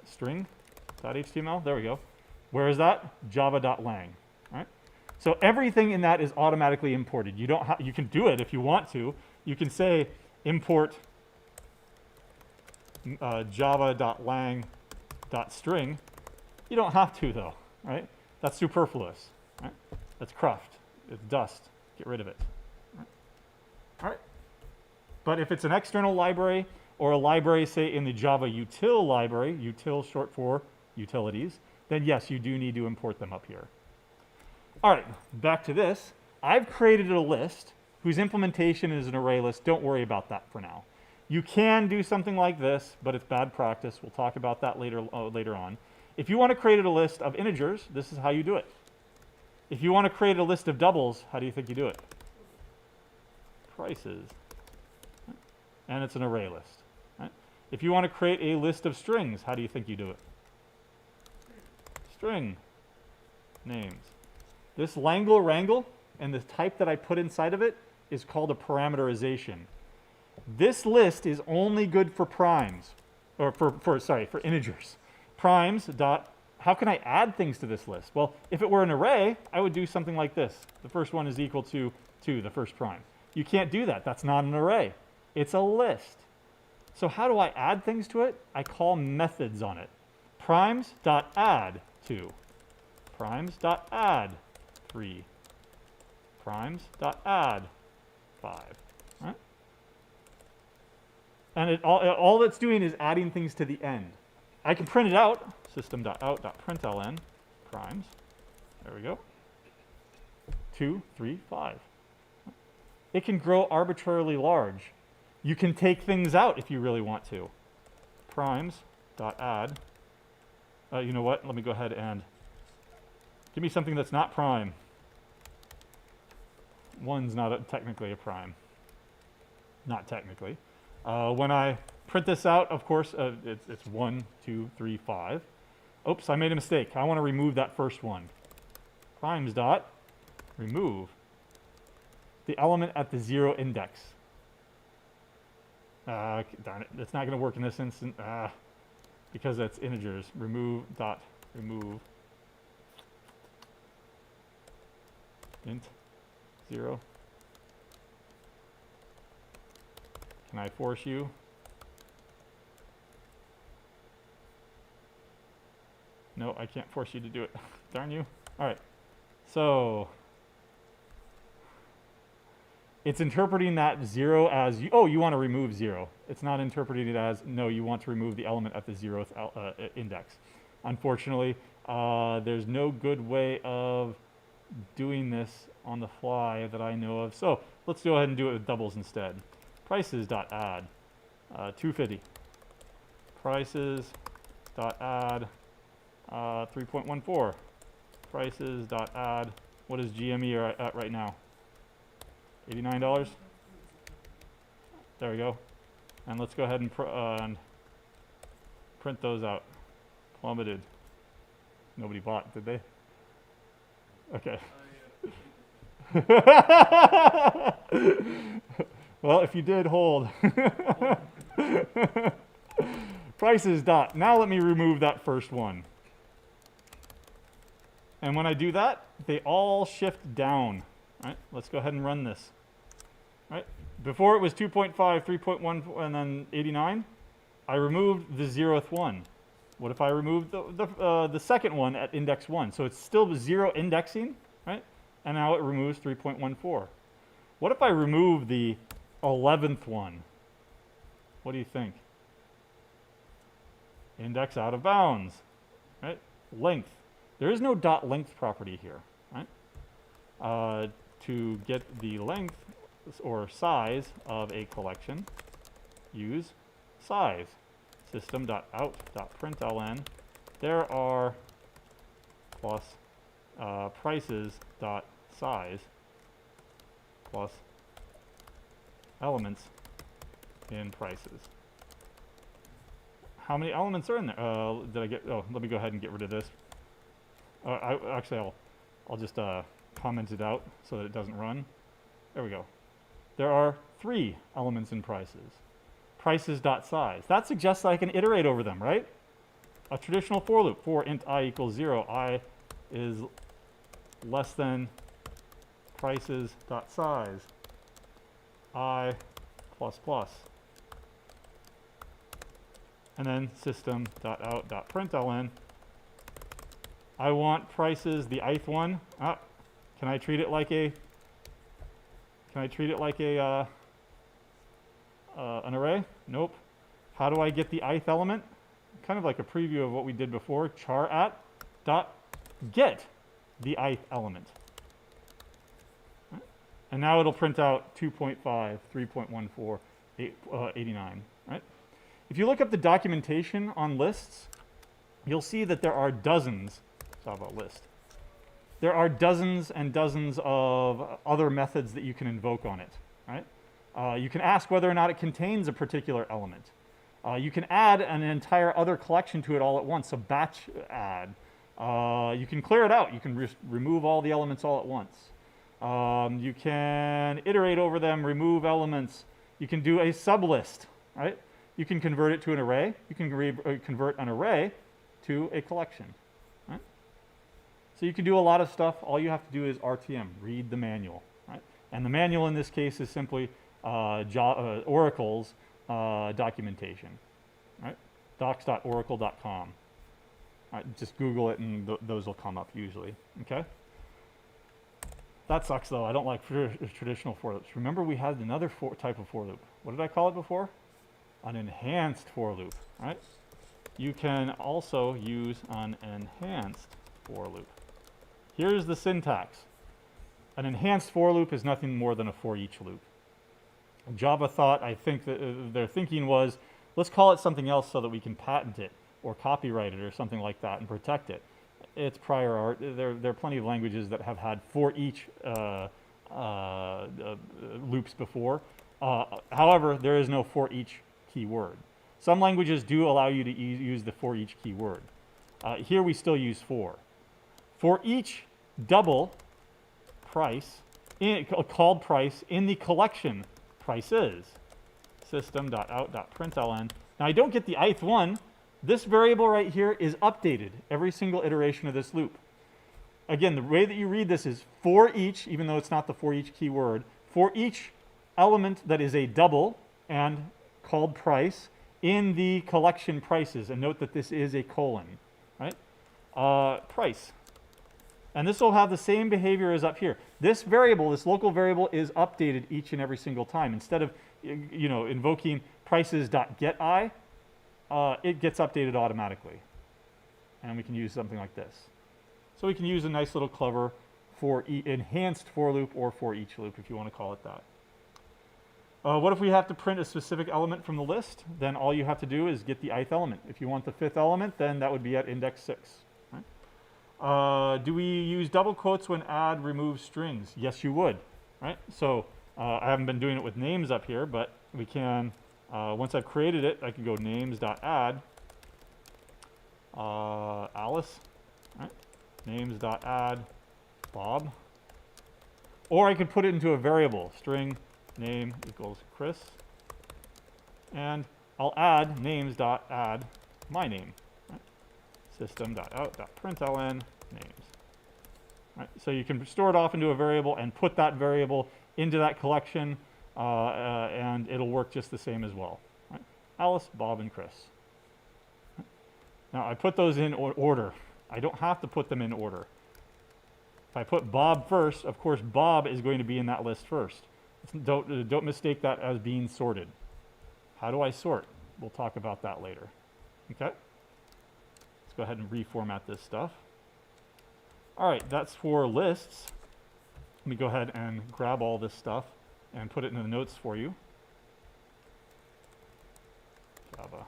Speaker 1: String.html, there we go. Where is that? Java.lang. All right. So everything in that is automatically imported. You don't you can do it if you want to. You can say import java.lang.string. You don't have to though, right? That's superfluous. Right? That's cruft. It's dust. Get rid of it. All right. But if it's an external library or a library, say in the Java util library, util short for utilities, then yes, you do need to import them up here. All right, back to this. I've created a list whose implementation is an array list. Don't worry about that for now. You can do something like this, but it's bad practice. We'll talk about that later on. If you want to create a list of integers, this is how you do it. If you want to create a list of doubles, how do you think you do it? Prices. And it's an array list. Right? If you want to create a list of strings, how do you think you do it? String names. This langle wrangle and the type that I put inside of it is called a parameterization. This list is only good for primes, or for integers. Primes dot, how can I add things to this list? Well, if it were an array, I would do something like this. The first one is equal to 2, the first prime. You can't do that. That's not an array. It's a list. So how do I add things to it? I call methods on it. Primes.add 2. Primes.add 3. Primes.add 5. Right? And all it's doing is adding things to the end. I can print it out. System.out.println primes. There we go. 2, 3, 5. It can grow arbitrarily large. You can take things out if you really want to. Primes.add. You know what? Let me go ahead and give me something that's not prime. 1's not technically a prime. Not technically. When I print this out, of course, it's 1, 2, 3, 5. Oops, I made a mistake. I want to remove that first one. Primes dot remove the element at the 0 index. Darn it, it's not going to work in this instance because that's integers. Remove int 0. Can I force you? No, I can't force you to do it. Darn you. All right. So it's interpreting that 0 as, you want to remove 0. It's not interpreting it as, no, you want to remove the element at the 0th index. Unfortunately, there's no good way of doing this on the fly that I know of. So let's go ahead and do it with doubles instead. Prices.add 250. Prices.add 3.14. Prices.add, what is GME at right now? $89? There we go. And let's go ahead and print those out. Plummeted. Nobody bought, did they? Okay. Well, if you did, hold. Prices dot. Now let me remove that first one. And when I do that, they all shift down. Right? Let's go ahead and run this. Right? Before it was 2.5, 3.1, and then 89. I removed the 0th one. What if I remove the second one at index 1? So it's still 0 indexing, right? And now it removes 3.14. What if I remove the 11th one? What do you think? Index out of bounds, right? Length. There is no dot length property here, right? To get the length or size of a collection, use size. System.out.println. There are plus prices.size plus elements in prices. How many elements are in there? Did I get? Oh, let me go ahead and get rid of this. I'll just comment it out so that it doesn't run. There we go. There are 3 elements in prices. Prices.size. That suggests I can iterate over them, right? A traditional for loop. For int I equals 0, I is less than prices.size, I plus plus. And then system.out.println. I want prices, the ith one. Can I treat it like a? Can I treat it like a an array? Nope. How do I get the ith element? Kind of like a preview of what we did before. Char at dot get the ith element. Right. And now it'll print out 2.5, 3.14, 89. Right. If you look up the documentation on lists, you'll see that there are dozens. Let's talk about list. There are dozens and dozens of other methods that you can invoke on it. Right. You can ask whether or not it contains a particular element. You can add an entire other collection to it all at once, a batch add. You can clear it out. You can remove all the elements all at once. You can iterate over them, remove elements. You can do a sublist, right? You can convert it to an array. You can convert an array to a collection, right? So you can do a lot of stuff. All you have to do is RTM, read the manual, right? And the manual in this case is simply Oracle's documentation, right? docs.oracle.com. Right, just Google it and those will come up usually, okay? That sucks though. I don't like traditional for loops. Remember we had another type of for loop. What did I call it before? An enhanced for loop, right? You can also use an enhanced for loop. Here's the syntax. An enhanced for loop is nothing more than a for each loop. Java thought, I think that their thinking was, let's call it something else so that we can patent it or copyright it or something like that and protect it. It's prior art. There are plenty of languages that have had for each loops before. However, there is no for each keyword. Some languages do allow you to use the for each keyword. Here we still use for. For each double price, called price in the collection prices, system.out.println. Now I don't get the ith one. This variable right here is updated every single iteration of this loop. Again, the way that you read this is for each, even though it's not the for each keyword, for each element that is a double and called price in the collection prices. And note that this is a colon, right? Price. And this will have the same behavior as up here. This variable, this local variable, is updated each and every single time. Instead of, invoking prices.getI, it gets updated automatically. And we can use something like this. So we can use a nice little clever enhanced for loop or for each loop, if you want to call it that. What if we have to print a specific element from the list? Then all you have to do is get the ith element. If you want the 5th element, then that would be at index 6. Right? Do we use double quotes when add remove strings? Yes, you would. Right? So I haven't been doing it with names up here, but we can, once I've created it, I can go names.add Alice, right? Names.add Bob. Or I could put it into a variable, string name equals Chris. And I'll add names.add my name. Right? System.out.println names. Right? So you can store it off into a variable and put that variable into that collection, and it'll work just the same as well. Right? Alice, Bob, and Chris. Right? Now I put those in order. I don't have to put them in order. If I put Bob first, of course Bob is going to be in that list first. Don't mistake that as being sorted. How do I sort? We'll talk about that later. Okay? Let's go ahead and reformat this stuff. All right, that's for lists. Let me go ahead and grab all this stuff and put it in the notes for you. Java.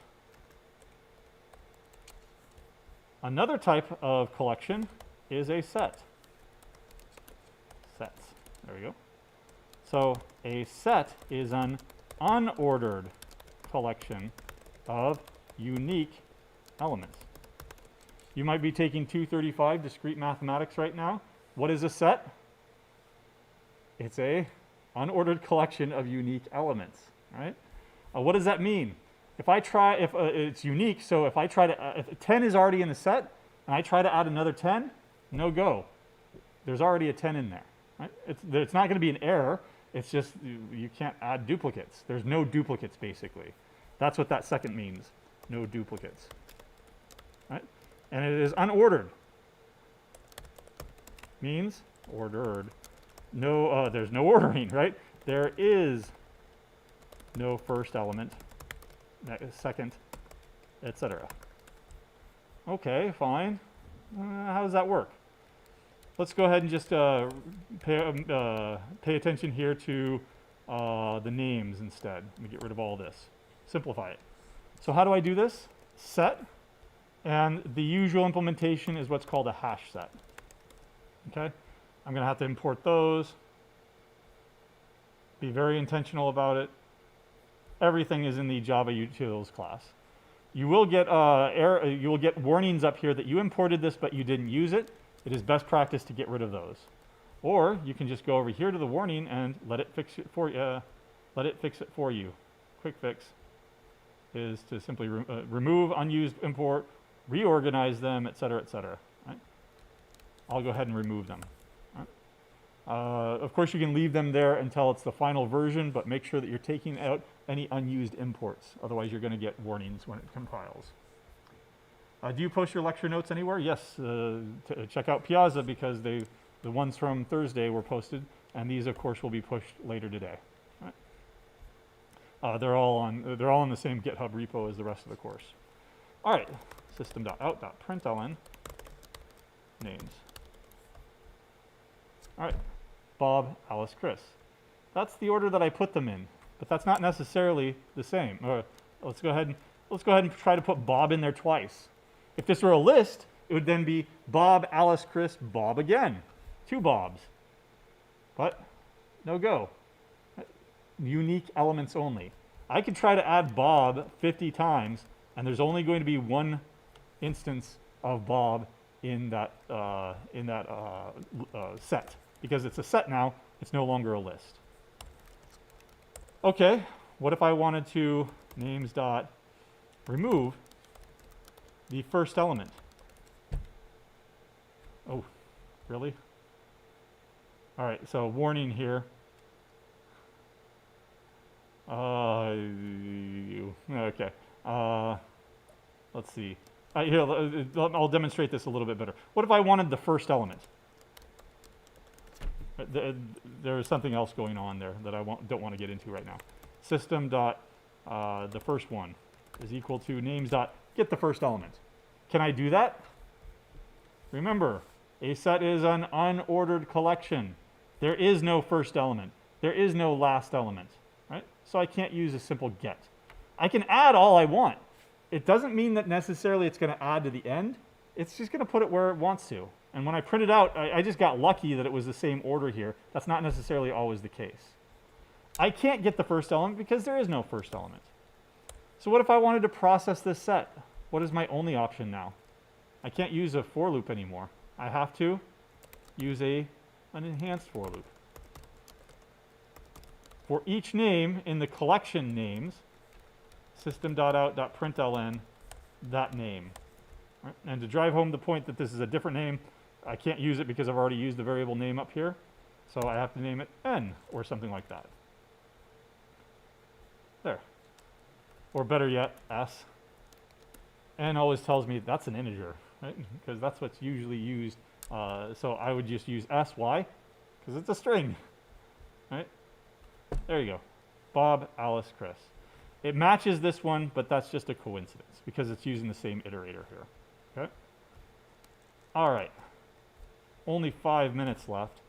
Speaker 1: Another type of collection is a set. Sets. There we go. So a set is an unordered collection of unique elements. You might be taking 235 discrete mathematics right now. What is a set? It's a unordered collection of unique elements, right? What does that mean? If I try, if it's unique, so if I try to, if 10 is already in the set, and I try to add another 10, no go. There's already a 10 in there, right? It's not going to be an error. It's just you can't add duplicates. There's no duplicates, basically. That's what that second means, no duplicates, right? And it is unordered. Means ordered. No, there's no ordering, right? There is no first element, second, etc. Okay, fine. How does that work? Let's go ahead and just pay attention here to the names instead. Let me get rid of all this. Simplify it. So how do I do this? Set, and the usual implementation is what's called a hash set. Okay? I'm going to have to import those. Be very intentional about it. Everything is in the Java utils class. You will get you will get warnings up here that you imported this but you didn't use it. It is best practice to get rid of those. Or you can just go over here to the warning and let it fix it for you. Let it fix it for you. Quick fix is to simply remove unused import, reorganize them, etc., etc. Right? I'll go ahead and remove them. Of course, you can leave them there until it's the final version, but make sure that you're taking out any unused imports. Otherwise, you're going to get warnings when it compiles. Do you post your lecture notes anywhere? Yes. Check out Piazza because the ones from Thursday were posted, and these, of course, will be pushed later today. Right? They're all in the same GitHub repo as the rest of the course. All right. System.out.println names. All right. Bob, Alice, Chris. That's the order that I put them in, but that's not necessarily the same. Let's go ahead and try to put Bob in there twice. If this were a list, it would then be Bob, Alice, Chris, Bob again. 2 Bobs. But no go. Unique elements only. I could try to add Bob 50 times, and there's only going to be one instance of Bob in that set. Because it's a set now, it's no longer a list. Okay, what if I wanted to names dot remove the first element? Oh, really? All right, so warning here. Okay. Let's see. Here, I'll demonstrate this a little bit better. What if I wanted the first element? There's something else going on there that I don't want to get into right now. System dot the first one is equal to names dot get the first element. Can I do that? Remember, a set is an unordered collection. There is no first element. There is no last element, right? So I can't use a simple get. I can add all I want. It doesn't mean that necessarily it's going to add to the end. It's just going to put it where it wants to. And when I print it out, I just got lucky that it was the same order here. That's not necessarily always the case. I can't get the first element because there is no first element. So what if I wanted to process this set? What is my only option now? I can't use a for loop anymore. I have to use an enhanced for loop. For each name in the collection names, system.out.println that name. Right? And to drive home the point that this is a different name, I can't use it because I've already used the variable name up here. So I have to name it n or something like that. There. Or better yet, s. N always tells me that's an integer, right? Because that's what's usually used. So I would just use S. Why? Because it's a string, right? There you go. Bob, Alice, Chris. It matches this one, but that's just a coincidence because it's using the same iterator here. Okay? All right. Only 5 minutes left.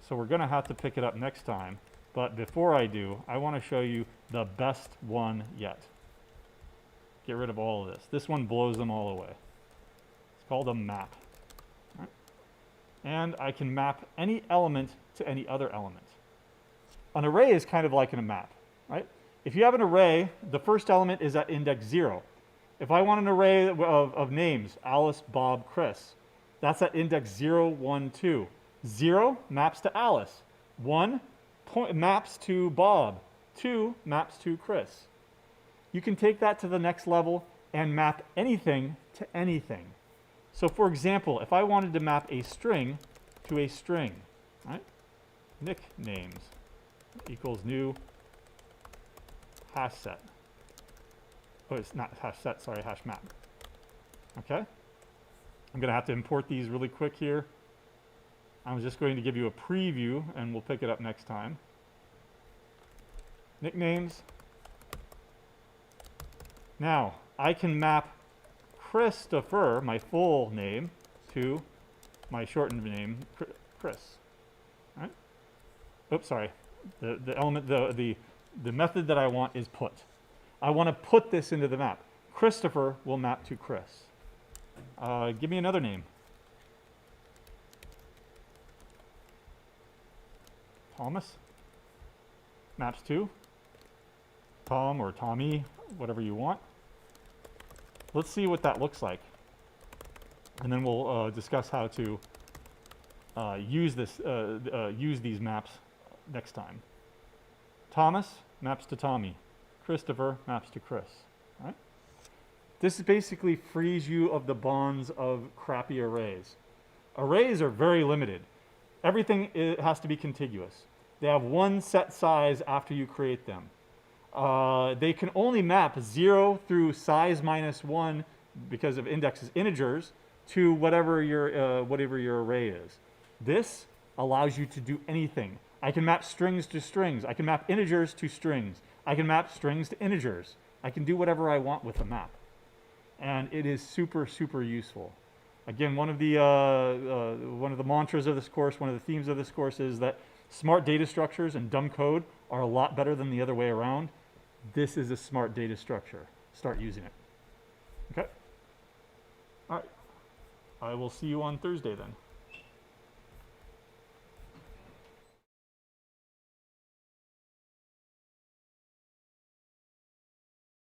Speaker 1: So we're going to have to pick it up next time. But before I do, I want to show you the best one yet. Get rid of all of this. This one blows them all away. It's called a map. Right? And I can map any element to any other element. An array is kind of like in a map, right? If you have an array, the first element is at index 0. If I want an array of names, Alice, Bob, Chris, that's at index 0, 1, 2. 0 maps to Alice. 1 maps to Bob. 2 maps to Chris. You can take that to the next level and map anything to anything. So for example, if I wanted to map a string to a string, right? Nicknames equals new hash set. Oh, it's not hash set, sorry, hash map. Okay? I'm going to have to import these really quick here. I'm just going to give you a preview, and we'll pick it up next time. Nicknames. Now, I can map Christopher, my full name, to my shortened name, Chris. Right? Oops, sorry. The element, the method that I want is put. I want to put this into the map. Christopher will map to Chris. Give me another name. Thomas maps to Tom or Tommy, whatever you want. Let's see what that looks like. And then we'll discuss how to use these maps next time. Thomas maps to Tommy. Christopher maps to Chris. Right? This basically frees you of the bonds of crappy arrays. Arrays are very limited. Everything has to be contiguous. They have one set size after you create them. They can only map 0 through size minus 1 because of indexes integers to whatever your array is. This allows you to do anything. I can map strings to strings. I can map integers to strings. I can map strings to integers. I can do whatever I want with a map. And it is super, super useful. Again, one of the mantras of this course, one of the themes of this course is that smart data structures and dumb code are a lot better than the other way around. This is a smart data structure. Start using it. Okay? All right. I will see you on Thursday then.